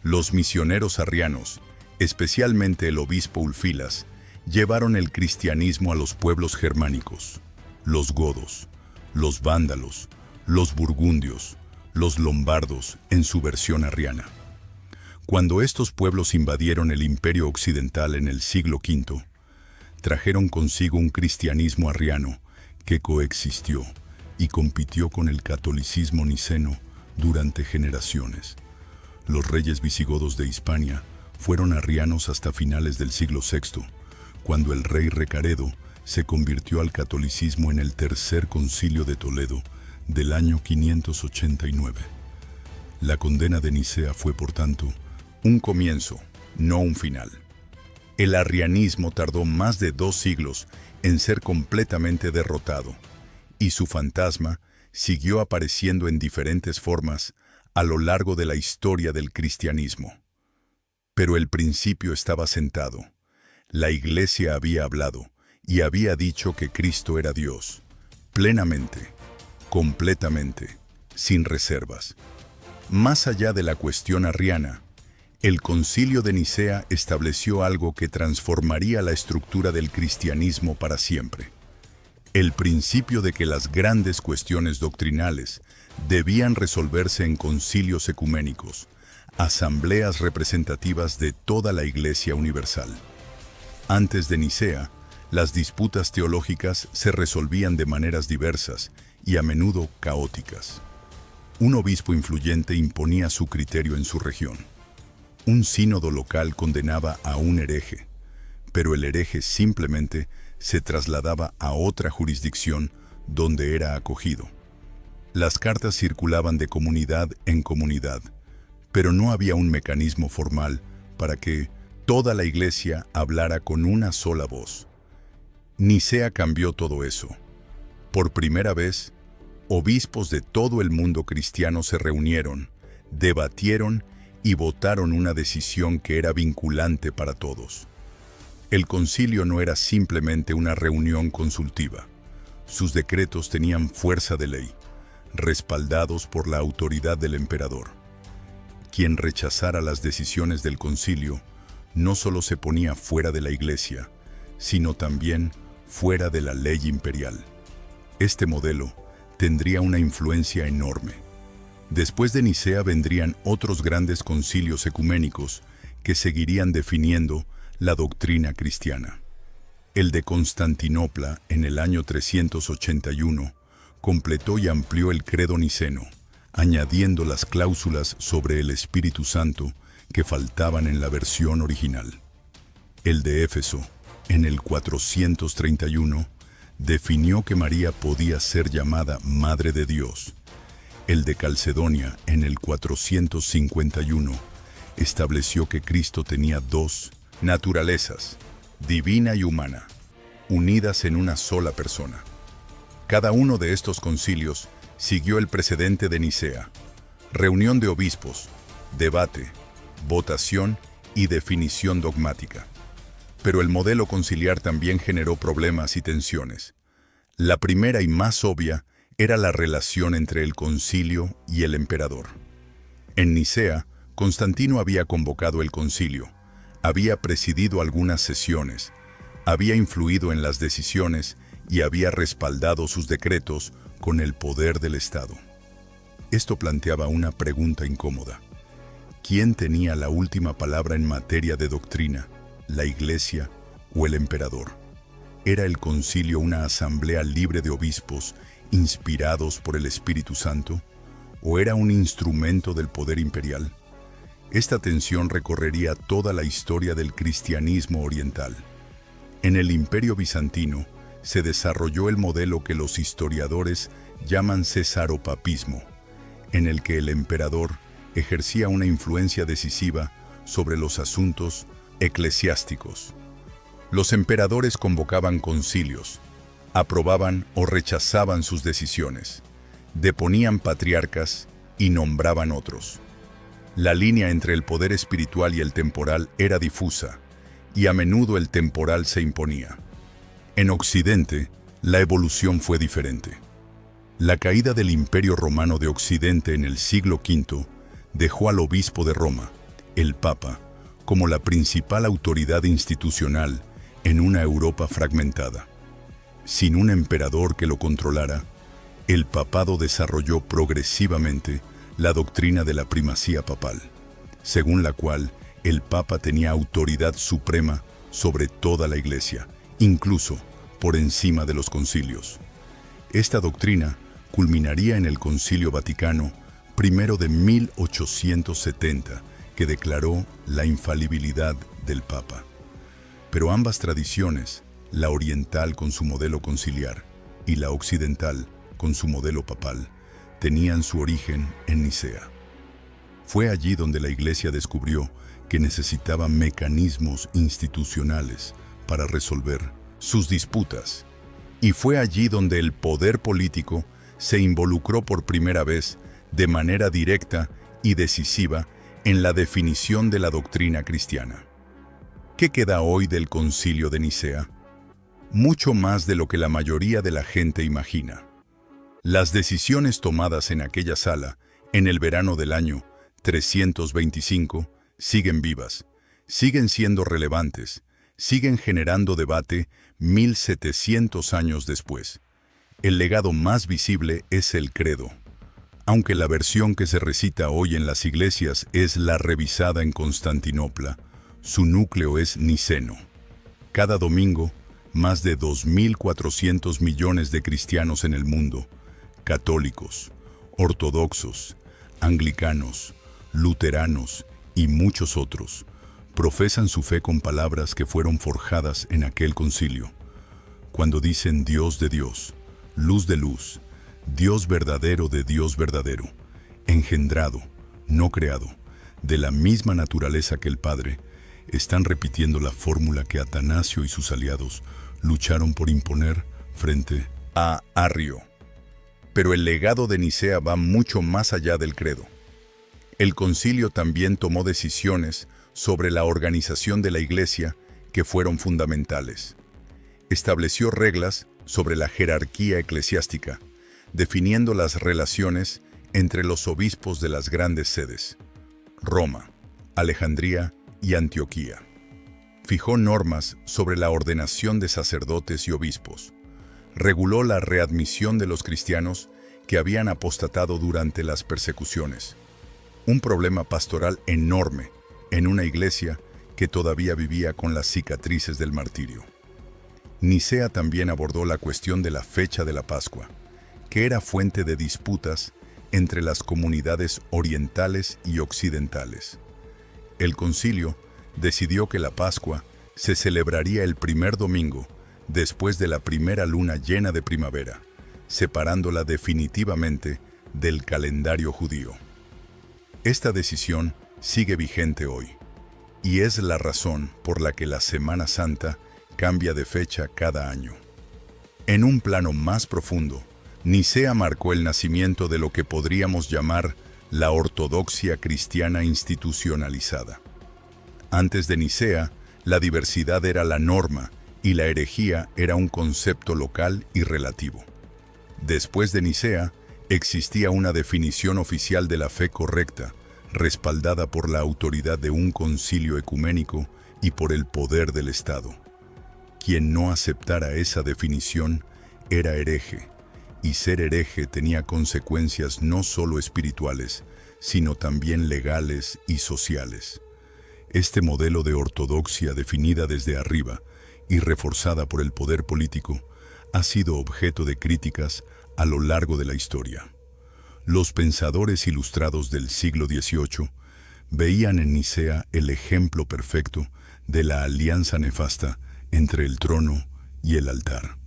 Los misioneros arrianos, especialmente el obispo Ulfilas, llevaron el cristianismo a los pueblos germánicos, los godos, los vándalos, los burgundios, los lombardos en su versión arriana. Cuando estos pueblos invadieron el imperio occidental en el siglo V, trajeron consigo un cristianismo arriano que coexistió y compitió con el catolicismo niceno durante generaciones. Los reyes visigodos de Hispania fueron arrianos hasta finales del siglo VI, cuando el rey Recaredo se convirtió al catolicismo en el Tercer Concilio de Toledo del año 589. La condena de Nicea fue, por tanto, un comienzo, no un final. El arrianismo tardó más de 2 siglos en ser completamente derrotado, y su fantasma siguió apareciendo en diferentes formas a lo largo de la historia del cristianismo. Pero el principio estaba sentado. La Iglesia había hablado y había dicho que Cristo era Dios, plenamente, completamente, sin reservas. Más allá de la cuestión arriana, el Concilio de Nicea estableció algo que transformaría la estructura del cristianismo para siempre. El principio de que las grandes cuestiones doctrinales debían resolverse en concilios ecuménicos, asambleas representativas de toda la Iglesia universal. Antes de Nicea, las disputas teológicas se resolvían de maneras diversas y a menudo caóticas. Un obispo influyente imponía su criterio en su región. Un sínodo local condenaba a un hereje, pero el hereje simplemente se trasladaba a otra jurisdicción donde era acogido. Las cartas circulaban de comunidad en comunidad, pero no había un mecanismo formal para que toda la Iglesia hablara con una sola voz. Nicea cambió todo eso. Por primera vez, obispos de todo el mundo cristiano se reunieron, debatieron y votaron una decisión que era vinculante para todos. El concilio no era simplemente una reunión consultiva. Sus decretos tenían fuerza de ley, respaldados por la autoridad del emperador. Quien rechazara las decisiones del concilio no solo se ponía fuera de la Iglesia, sino también fuera de la ley imperial. Este modelo tendría una influencia enorme. Después de Nicea vendrían otros grandes concilios ecuménicos que seguirían definiendo la doctrina cristiana. El de Constantinopla, en el año 381, completó y amplió el credo niceno, añadiendo las cláusulas sobre el Espíritu Santo que faltaban en la versión original. El de Éfeso, en el 431, definió que María podía ser llamada Madre de Dios. El de Calcedonia, en el 451, estableció que Cristo tenía 2 naturalezas, divina y humana, unidas en una sola persona. Cada uno de estos concilios siguió el precedente de Nicea: reunión de obispos, debate, votación y definición dogmática. Pero el modelo conciliar también generó problemas y tensiones. La primera y más obvia era la relación entre el concilio y el emperador. En Nicea, Constantino había convocado el concilio, había presidido algunas sesiones, había influido en las decisiones y había respaldado sus decretos con el poder del Estado. Esto planteaba una pregunta incómoda. ¿Quién tenía la última palabra en materia de doctrina, la Iglesia o el emperador? ¿Era el concilio una asamblea libre de obispos inspirados por el Espíritu Santo? ¿O era un instrumento del poder imperial? Esta tensión recorrería toda la historia del cristianismo oriental. En el Imperio Bizantino se desarrolló el modelo que los historiadores llaman cesaropapismo, en el que el emperador ejercía una influencia decisiva sobre los asuntos eclesiásticos. Los emperadores convocaban concilios, aprobaban o rechazaban sus decisiones, deponían patriarcas y nombraban otros. La línea entre el poder espiritual y el temporal era difusa, y a menudo el temporal se imponía. En Occidente, la evolución fue diferente. La caída del Imperio Romano de Occidente en el siglo V dejó al obispo de Roma, el Papa, como la principal autoridad institucional en una Europa fragmentada. Sin un emperador que lo controlara, el papado desarrolló progresivamente la doctrina de la primacía papal, según la cual el Papa tenía autoridad suprema sobre toda la Iglesia, incluso por encima de los concilios. Esta doctrina culminaría en el Concilio Vaticano I de 1870, que declaró la infalibilidad del Papa. Pero ambas tradiciones, la oriental con su modelo conciliar y la occidental con su modelo papal, tenían su origen en Nicea. Fue allí donde la Iglesia descubrió que necesitaba mecanismos institucionales para resolver sus disputas. Y fue allí donde el poder político se involucró por primera vez de manera directa y decisiva en la definición de la doctrina cristiana. ¿Qué queda hoy del Concilio de Nicea? Mucho más de lo que la mayoría de la gente imagina. Las decisiones tomadas en aquella sala, en el verano del año 325, siguen vivas, siguen siendo relevantes, siguen generando debate 1700 años después. El legado más visible es el credo. Aunque la versión que se recita hoy en las iglesias es la revisada en Constantinopla, su núcleo es niceno. Cada domingo, más de 2.400 millones de cristianos en el mundo, católicos, ortodoxos, anglicanos, luteranos y muchos otros, profesan su fe con palabras que fueron forjadas en aquel concilio. Cuando dicen Dios de Dios, luz de luz, Dios verdadero de Dios verdadero, engendrado, no creado, de la misma naturaleza que el Padre, están repitiendo la fórmula que Atanasio y sus aliados lucharon por imponer frente a Arrio. Pero el legado de Nicea va mucho más allá del credo. El concilio también tomó decisiones sobre la organización de la Iglesia que fueron fundamentales. Estableció reglas sobre la jerarquía eclesiástica, definiendo las relaciones entre los obispos de las grandes sedes, Roma, Alejandría y Antioquía. Fijó normas sobre la ordenación de sacerdotes y obispos. Reguló la readmisión de los cristianos que habían apostatado durante las persecuciones. Un problema pastoral enorme en una iglesia que todavía vivía con las cicatrices del martirio. Nicea también abordó la cuestión de la fecha de la Pascua, que era fuente de disputas entre las comunidades orientales y occidentales. El concilio decidió que la Pascua se celebraría el primer domingo después de la primera luna llena de primavera, separándola definitivamente del calendario judío. Esta decisión sigue vigente hoy, y es la razón por la que la Semana Santa cambia de fecha cada año. En un plano más profundo, Nicea marcó el nacimiento de lo que podríamos llamar la ortodoxia cristiana institucionalizada. Antes de Nicea, la diversidad era la norma y la herejía era un concepto local y relativo. Después de Nicea, existía una definición oficial de la fe correcta, respaldada por la autoridad de un concilio ecuménico y por el poder del Estado. Quien no aceptara esa definición era hereje, y ser hereje tenía consecuencias no solo espirituales, sino también legales y sociales. Este modelo de ortodoxia definida desde arriba y reforzada por el poder político ha sido objeto de críticas a lo largo de la historia. Los pensadores ilustrados del siglo XVIII veían en Nicea el ejemplo perfecto de la alianza nefasta entre el trono y el altar.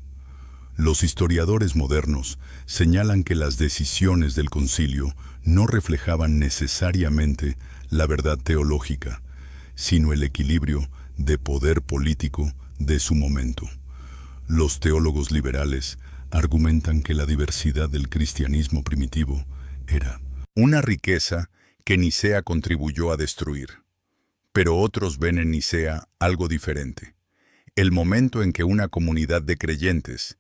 Los historiadores modernos señalan que las decisiones del concilio no reflejaban necesariamente la verdad teológica, sino el equilibrio de poder político de su momento. Los teólogos liberales argumentan que la diversidad del cristianismo primitivo era una riqueza que Nicea contribuyó a destruir. Pero otros ven en Nicea algo diferente. El momento en que una comunidad de creyentes,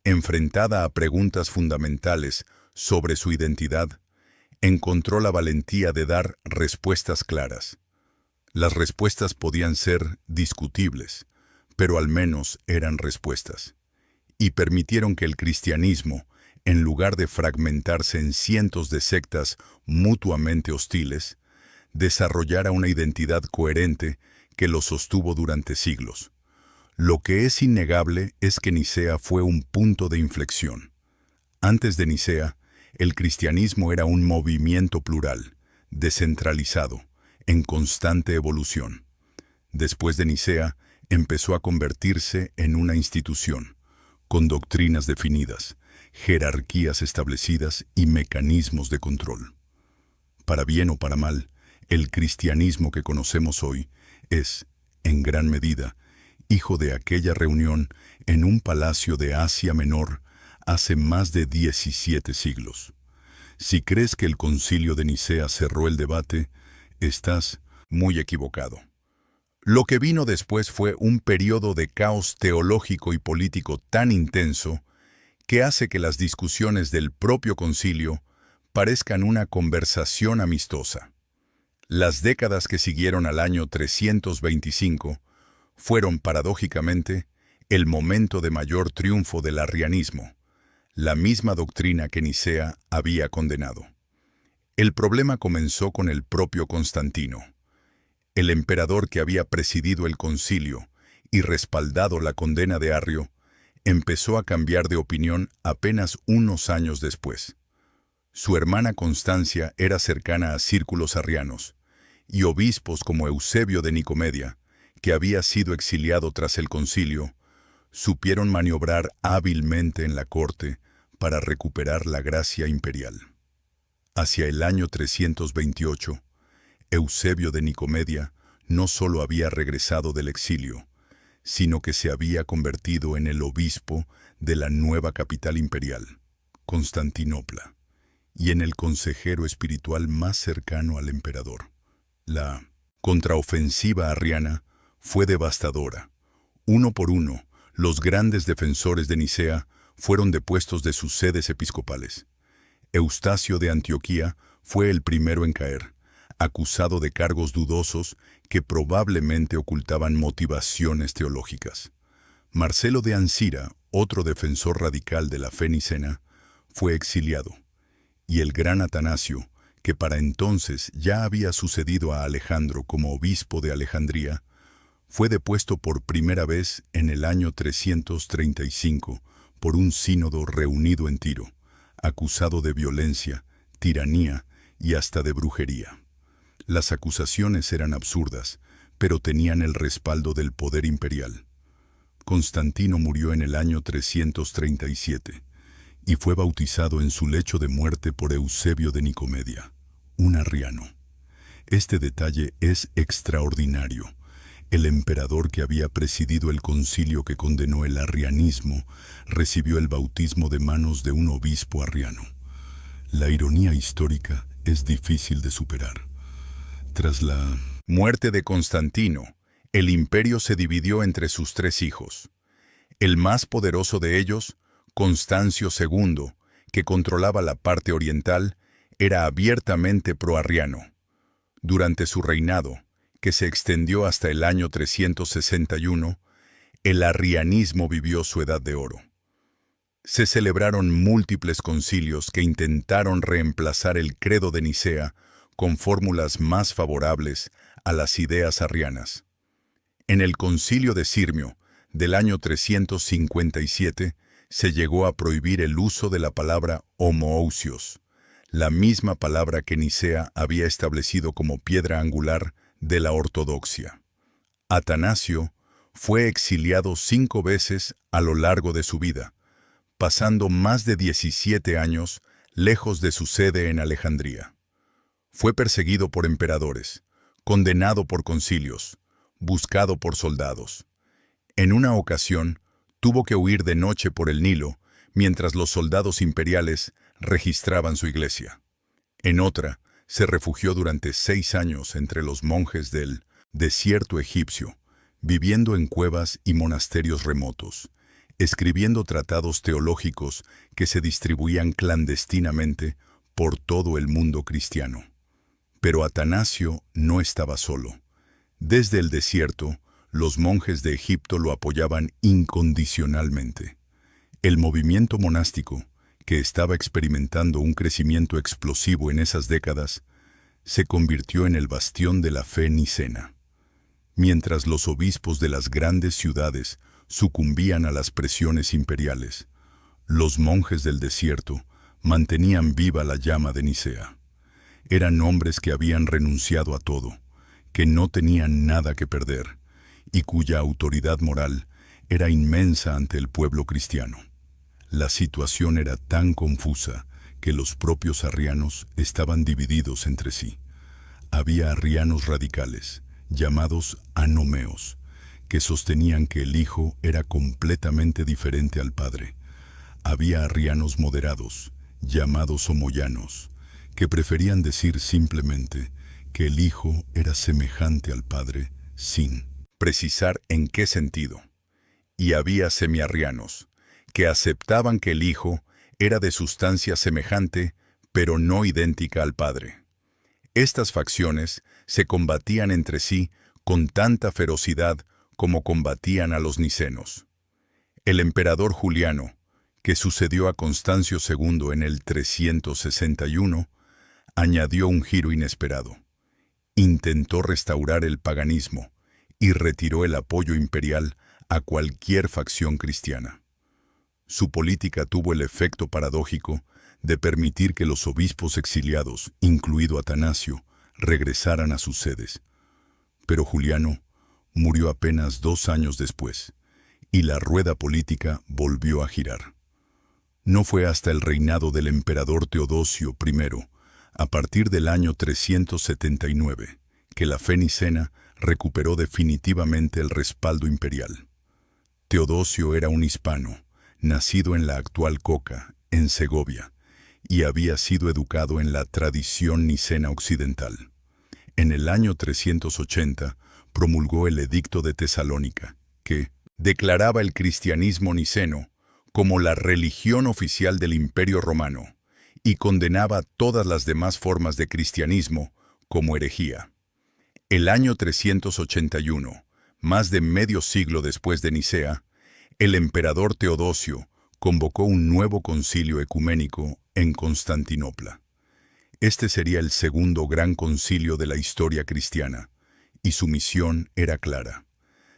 enfrentada a preguntas fundamentales sobre su identidad, encontró la valentía de dar respuestas claras. Las respuestas podían ser discutibles, pero al menos eran respuestas. Y permitieron que el cristianismo, en lugar de fragmentarse en cientos de sectas mutuamente hostiles, desarrollara una identidad coherente que lo sostuvo durante siglos. Lo que es innegable es que Nicea fue un punto de inflexión. Antes de Nicea, el cristianismo era un movimiento plural, descentralizado, en constante evolución. Después de Nicea, empezó a convertirse en una institución, con doctrinas definidas, jerarquías establecidas y mecanismos de control. Para bien o para mal, el cristianismo que conocemos hoy es, en gran medida, hijo de aquella reunión en un palacio de Asia Menor hace más de 17 siglos. Si crees que el concilio de Nicea cerró el debate, estás muy equivocado. Lo que vino después fue un periodo de caos teológico y político tan intenso que hace que las discusiones del propio concilio parezcan una conversación amistosa. Las décadas que siguieron al año 325 fueron paradójicamente el momento de mayor triunfo del arrianismo, la misma doctrina que Nicea había condenado. El problema comenzó con el propio Constantino. El emperador que había presidido el concilio y respaldado la condena de Arrio, empezó a cambiar de opinión apenas unos años después. Su hermana Constancia era cercana a círculos arrianos, y obispos como Eusebio de Nicomedia, que había sido exiliado tras el concilio, supieron maniobrar hábilmente en la corte para recuperar la gracia imperial. Hacia el año 328, Eusebio de Nicomedia no solo había regresado del exilio, sino que se había convertido en el obispo de la nueva capital imperial, Constantinopla, y en el consejero espiritual más cercano al emperador. La contraofensiva arriana fue devastadora. Uno por uno, los grandes defensores de Nicea fueron depuestos de sus sedes episcopales. Eustacio de Antioquía fue el primero en caer, acusado de cargos dudosos que probablemente ocultaban motivaciones teológicas. Marcelo de Ancira, otro defensor radical de la fe nicena, fue exiliado, y el gran Atanasio, que para entonces ya había sucedido a Alejandro como obispo de Alejandría, fue depuesto por primera vez en el año 335 por un sínodo reunido en Tiro, acusado de violencia, tiranía y hasta de brujería. Las acusaciones eran absurdas, pero tenían el respaldo del poder imperial. Constantino murió en el año 337 y fue bautizado en su lecho de muerte por Eusebio de Nicomedia, un arriano. Este detalle es extraordinario. El emperador que había presidido el concilio que condenó el arrianismo recibió el bautismo de manos de un obispo arriano. La ironía histórica es difícil de superar. Tras la muerte de Constantino, el imperio se dividió entre sus tres hijos. El más poderoso de ellos, Constancio II, que controlaba la parte oriental, era abiertamente proarriano. Durante su reinado, que se extendió hasta el año 361, el arrianismo vivió su edad de oro. Se celebraron múltiples concilios que intentaron reemplazar el credo de Nicea con fórmulas más favorables a las ideas arrianas. En el concilio de Sirmio, del año 357, se llegó a prohibir el uso de la palabra homoousios, la misma palabra que Nicea había establecido como piedra angular de la ortodoxia. Atanasio fue exiliado 5 veces a lo largo de su vida, pasando más de 17 años lejos de su sede en Alejandría. Fue perseguido por emperadores, condenado por concilios, buscado por soldados. En una ocasión, tuvo que huir de noche por el Nilo, mientras los soldados imperiales registraban su iglesia. En otra, se refugió durante 6 años entre los monjes del desierto egipcio, viviendo en cuevas y monasterios remotos, escribiendo tratados teológicos que se distribuían clandestinamente por todo el mundo cristiano. Pero Atanasio no estaba solo. Desde el desierto, los monjes de Egipto lo apoyaban incondicionalmente. El movimiento monástico, que estaba experimentando un crecimiento explosivo en esas décadas, se convirtió en el bastión de la fe nicena. Mientras los obispos de las grandes ciudades sucumbían a las presiones imperiales, los monjes del desierto mantenían viva la llama de Nicea. Eran hombres que habían renunciado a todo, que no tenían nada que perder, y cuya autoridad moral era inmensa ante el pueblo cristiano. La situación era tan confusa que los propios arrianos estaban divididos entre sí. Había arrianos radicales, llamados anomeos, que sostenían que el Hijo era completamente diferente al Padre. Había arrianos moderados, llamados homoyanos, que preferían decir simplemente que el Hijo era semejante al Padre sin precisar en qué sentido. Y había semiarrianos, que aceptaban que el Hijo era de sustancia semejante, pero no idéntica al Padre. Estas facciones se combatían entre sí con tanta ferocidad como combatían a los nicenos. El emperador Juliano, que sucedió a Constancio II en el 361, añadió un giro inesperado. Intentó restaurar el paganismo y retiró el apoyo imperial a cualquier facción cristiana. Su política tuvo el efecto paradójico de permitir que los obispos exiliados, incluido Atanasio, regresaran a sus sedes. Pero Juliano murió apenas 2 años después, y la rueda política volvió a girar. No fue hasta el reinado del emperador Teodosio I, a partir del año 379, que la fe nicena recuperó definitivamente el respaldo imperial. Teodosio era un hispano, nacido en la actual Coca, en Segovia, y había sido educado en la tradición nicena occidental. En el año 380 promulgó el Edicto de Tesalónica, que declaraba el cristianismo niceno como la religión oficial del Imperio Romano y condenaba todas las demás formas de cristianismo como herejía. El año 381, más de medio siglo después de Nicea, el emperador Teodosio convocó un nuevo concilio ecuménico en Constantinopla. Este sería el segundo gran concilio de la historia cristiana, y su misión era clara: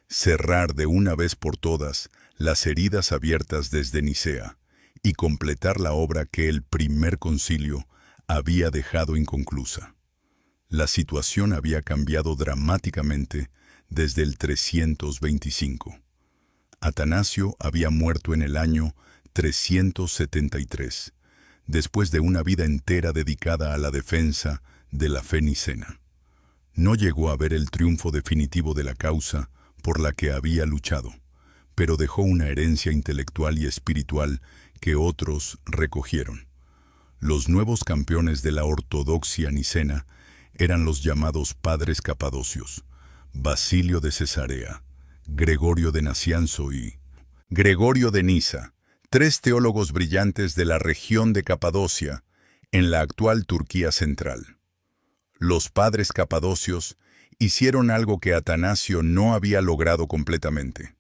cerrar de una vez por todas las heridas abiertas desde Nicea y completar la obra que el primer concilio había dejado inconclusa. La situación había cambiado dramáticamente desde el 325. Atanasio había muerto en el año 373, después de una vida entera dedicada a la defensa de la fe nicena. No llegó a ver el triunfo definitivo de la causa por la que había luchado, pero dejó una herencia intelectual y espiritual que otros recogieron. Los nuevos campeones de la ortodoxia nicena eran los llamados padres capadocios, Basilio de Cesarea, Gregorio de Nacianzo y Gregorio de Nisa, tres teólogos brillantes de la región de Capadocia, en la actual Turquía central. Los padres capadocios hicieron algo que Atanasio no había logrado completamente.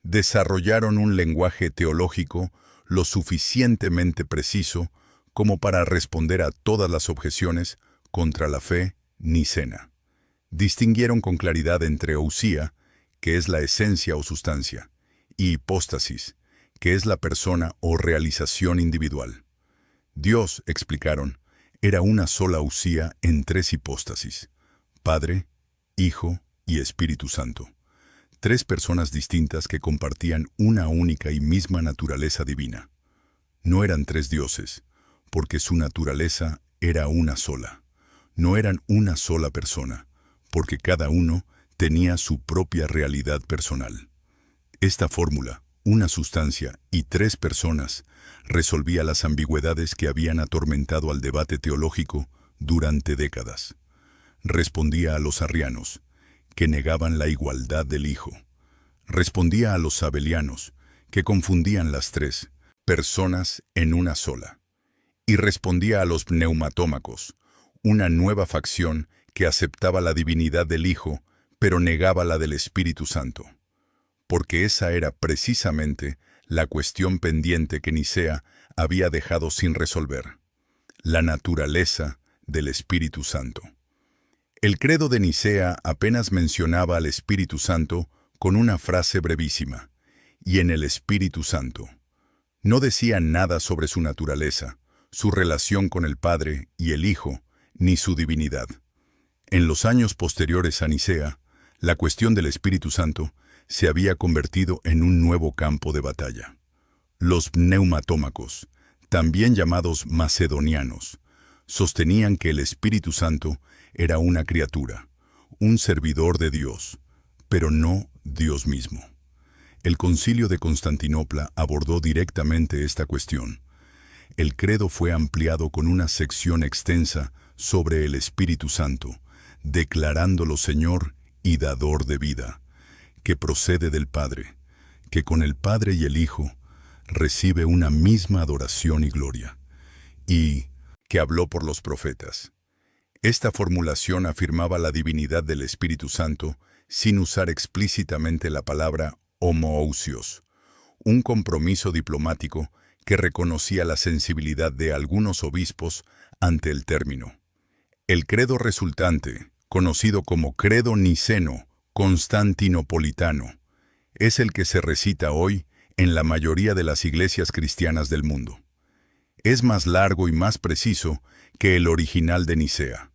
Desarrollaron un lenguaje teológico lo suficientemente preciso como para responder a todas las objeciones contra la fe nicena. Distinguieron con claridad entre ousia, que es la esencia o sustancia, y hipóstasis, que es la persona o realización individual. Dios, explicaron, era una sola ousia en tres hipóstasis: Padre, Hijo y Espíritu Santo. Tres personas distintas que compartían una única y misma naturaleza divina. No eran tres dioses, porque su naturaleza era una sola. No eran una sola persona, porque cada uno tenía su propia realidad personal. Esta fórmula, una sustancia y tres personas, resolvía las ambigüedades que habían atormentado al debate teológico durante décadas. Respondía a los arrianos, que negaban la igualdad del Hijo. Respondía a los sabelianos, que confundían las tres personas en una sola. Y respondía a los pneumatómacos, una nueva facción que aceptaba la divinidad del Hijo, pero negaba la del Espíritu Santo. Porque esa era precisamente la cuestión pendiente que Nicea había dejado sin resolver: la naturaleza del Espíritu Santo. El credo de Nicea apenas mencionaba al Espíritu Santo con una frase brevísima: y en el Espíritu Santo. No decía nada sobre su naturaleza, su relación con el Padre y el Hijo, ni su divinidad. En los años posteriores a Nicea, la cuestión del Espíritu Santo se había convertido en un nuevo campo de batalla. Los pneumatómacos, también llamados macedonianos, sostenían que el Espíritu Santo era una criatura, un servidor de Dios, pero no Dios mismo. El Concilio de Constantinopla abordó directamente esta cuestión. El credo fue ampliado con una sección extensa sobre el Espíritu Santo, declarándolo Señor y dador de vida, que procede del Padre, que con el Padre y el Hijo recibe una misma adoración y gloria, y que habló por los profetas. Esta formulación afirmaba la divinidad del Espíritu Santo sin usar explícitamente la palabra homoousios, un compromiso diplomático que reconocía la sensibilidad de algunos obispos ante el término. El credo resultante, conocido como credo niceno constantinopolitano, es el que se recita hoy en la mayoría de las iglesias cristianas del mundo. Es más largo y más preciso que el original de Nicea,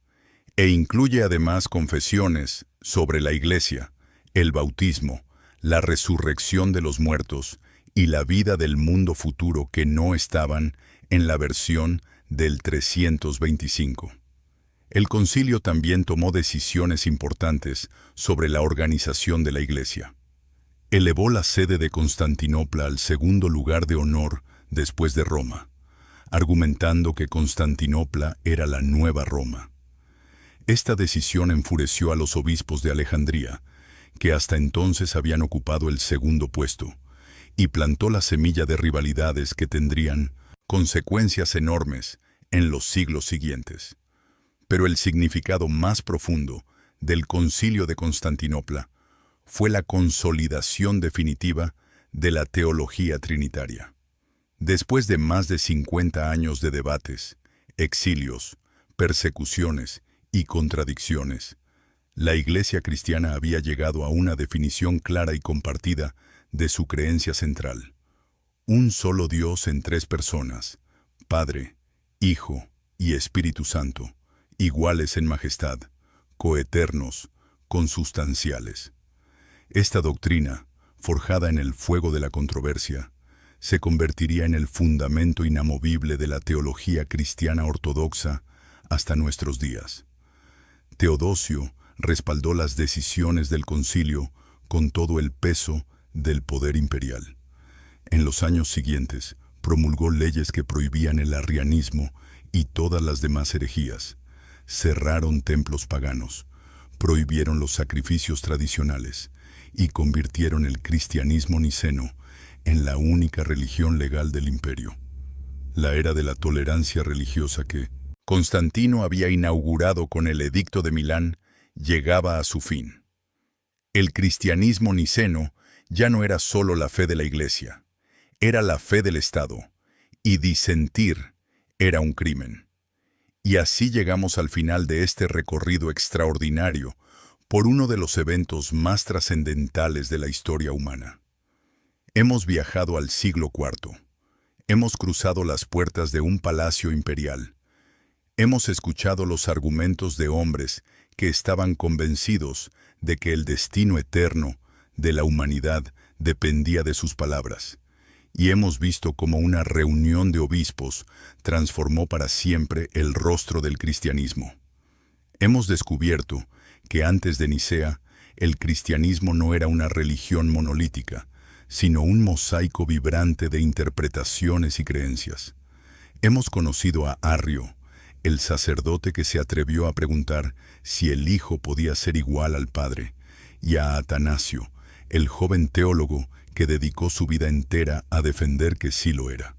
e incluye además confesiones sobre la Iglesia, el bautismo, la resurrección de los muertos y la vida del mundo futuro que no estaban en la versión del 325. El concilio también tomó decisiones importantes sobre la organización de la Iglesia. Elevó la sede de Constantinopla al segundo lugar de honor después de Roma, argumentando que Constantinopla era la nueva Roma. Esta decisión enfureció a los obispos de Alejandría, que hasta entonces habían ocupado el segundo puesto, y plantó la semilla de rivalidades que tendrían consecuencias enormes en los siglos siguientes. Pero el significado más profundo del Concilio de Constantinopla fue la consolidación definitiva de la teología trinitaria. Después de más de 50 años de debates, exilios, persecuciones y contradicciones, la Iglesia cristiana había llegado a una definición clara y compartida de su creencia central: un solo Dios en tres personas, Padre, Hijo y Espíritu Santo, iguales en majestad, coeternos, consustanciales. Esta doctrina, forjada en el fuego de la controversia, se convertiría en el fundamento inamovible de la teología cristiana ortodoxa hasta nuestros días. Teodosio respaldó las decisiones del concilio con todo el peso del poder imperial. En los años siguientes, promulgó leyes que prohibían el arrianismo y todas las demás herejías. Cerraron templos paganos, prohibieron los sacrificios tradicionales y convirtieron el cristianismo niceno en la única religión legal del imperio. La era de la tolerancia religiosa que Constantino había inaugurado con el Edicto de Milán llegaba a su fin. El cristianismo niceno ya no era solo la fe de la Iglesia, era la fe del Estado, y disentir era un crimen. Y así llegamos al final de este recorrido extraordinario por uno de los eventos más trascendentales de la historia humana. Hemos viajado al siglo IV. Hemos cruzado las puertas de un palacio imperial. Hemos escuchado los argumentos de hombres que estaban convencidos de que el destino eterno de la humanidad dependía de sus palabras. Y hemos visto cómo una reunión de obispos transformó para siempre el rostro del cristianismo. Hemos descubierto que antes de Nicea, el cristianismo no era una religión monolítica, sino un mosaico vibrante de interpretaciones y creencias. Hemos conocido a Arrio, el sacerdote que se atrevió a preguntar si el Hijo podía ser igual al Padre, y a Atanasio, el joven teólogo que dedicó su vida entera a defender que sí lo era.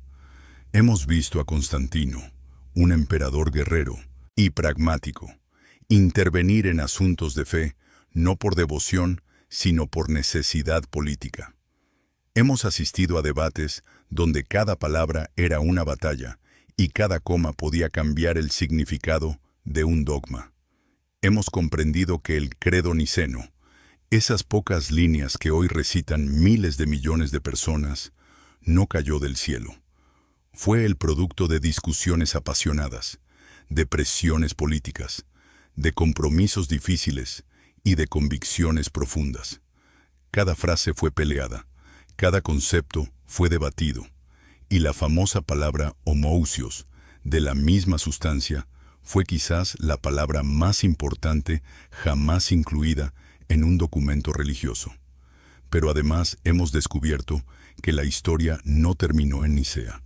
Hemos visto a Constantino, un emperador guerrero y pragmático, intervenir en asuntos de fe, no por devoción, sino por necesidad política. Hemos asistido a debates donde cada palabra era una batalla y cada coma podía cambiar el significado de un dogma. Hemos comprendido que el credo niceno, esas pocas líneas que hoy recitan miles de millones de personas, no cayó del cielo. Fue el producto de discusiones apasionadas, de presiones políticas, de compromisos difíciles y de convicciones profundas. Cada frase fue peleada, cada concepto fue debatido, y la famosa palabra homoousios, de la misma sustancia, fue quizás la palabra más importante jamás incluida en un documento religioso. Pero además hemos descubierto que la historia no terminó en Nicea.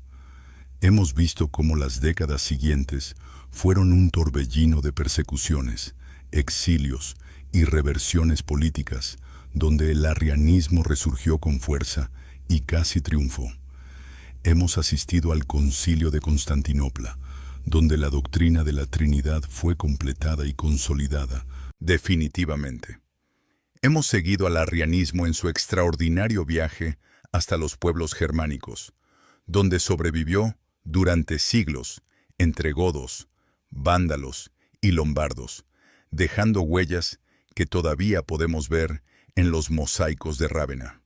Hemos visto cómo las décadas siguientes fueron un torbellino de persecuciones, exilios y reversiones políticas, donde el arrianismo resurgió con fuerza y casi triunfó. Hemos asistido al Concilio de Constantinopla, donde la doctrina de la Trinidad fue completada y consolidada definitivamente. Hemos seguido al arrianismo en su extraordinario viaje hasta los pueblos germánicos, donde sobrevivió durante siglos entre godos, vándalos y lombardos, dejando huellas que todavía podemos ver en los mosaicos de Rávena.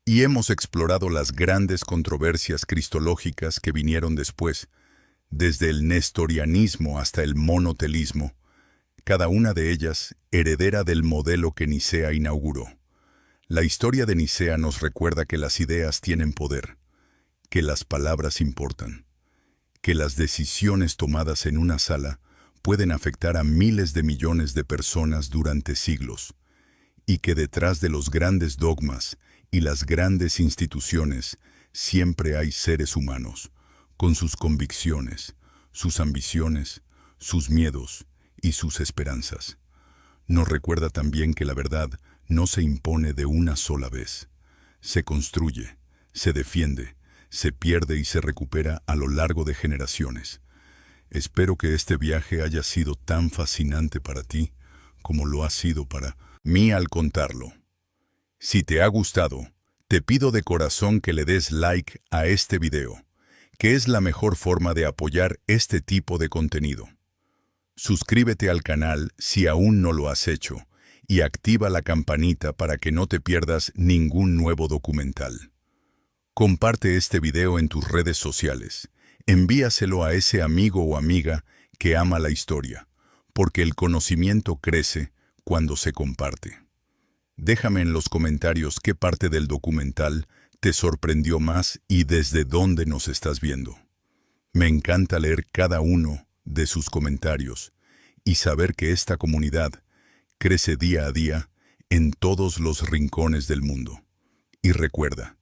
Y hemos explorado las grandes controversias cristológicas que vinieron después, desde el nestorianismo hasta el monotelismo, cada una de ellas heredera del modelo que Nicea inauguró. La historia de Nicea nos recuerda que las ideas tienen poder, que las palabras importan, que las decisiones tomadas en una sala pueden afectar a miles de millones de personas durante siglos, y que detrás de los grandes dogmas y las grandes instituciones siempre hay seres humanos, con sus convicciones, sus ambiciones, sus miedos y sus esperanzas. Nos recuerda también que la verdad no se impone de una sola vez. Se construye, se defiende, se pierde y se recupera a lo largo de generaciones. Espero que este viaje haya sido tan fascinante para ti como lo ha sido para mí al contarlo. Si te ha gustado, te pido de corazón que le des like a este video, que es la mejor forma de apoyar este tipo de contenido. Suscríbete al canal si aún no lo has hecho y activa la campanita para que no te pierdas ningún nuevo documental. Comparte este video en tus redes sociales. Envíaselo a ese amigo o amiga que ama la historia, porque el conocimiento crece cuando se comparte. Déjame en los comentarios qué parte del documental te sorprendió más y desde dónde nos estás viendo. Me encanta leer cada uno de sus comentarios y saber que esta comunidad crece día a día en todos los rincones del mundo. Y recuerda,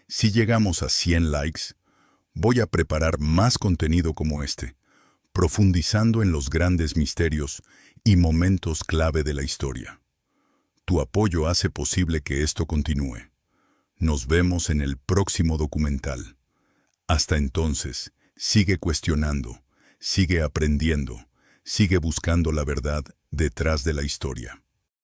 si llegamos a 100 likes, voy a preparar más contenido como este, profundizando en los grandes misterios y momentos clave de la historia. Tu apoyo hace posible que esto continúe. Nos vemos en el próximo documental. Hasta entonces, sigue cuestionando, sigue aprendiendo, sigue buscando la verdad detrás de la historia.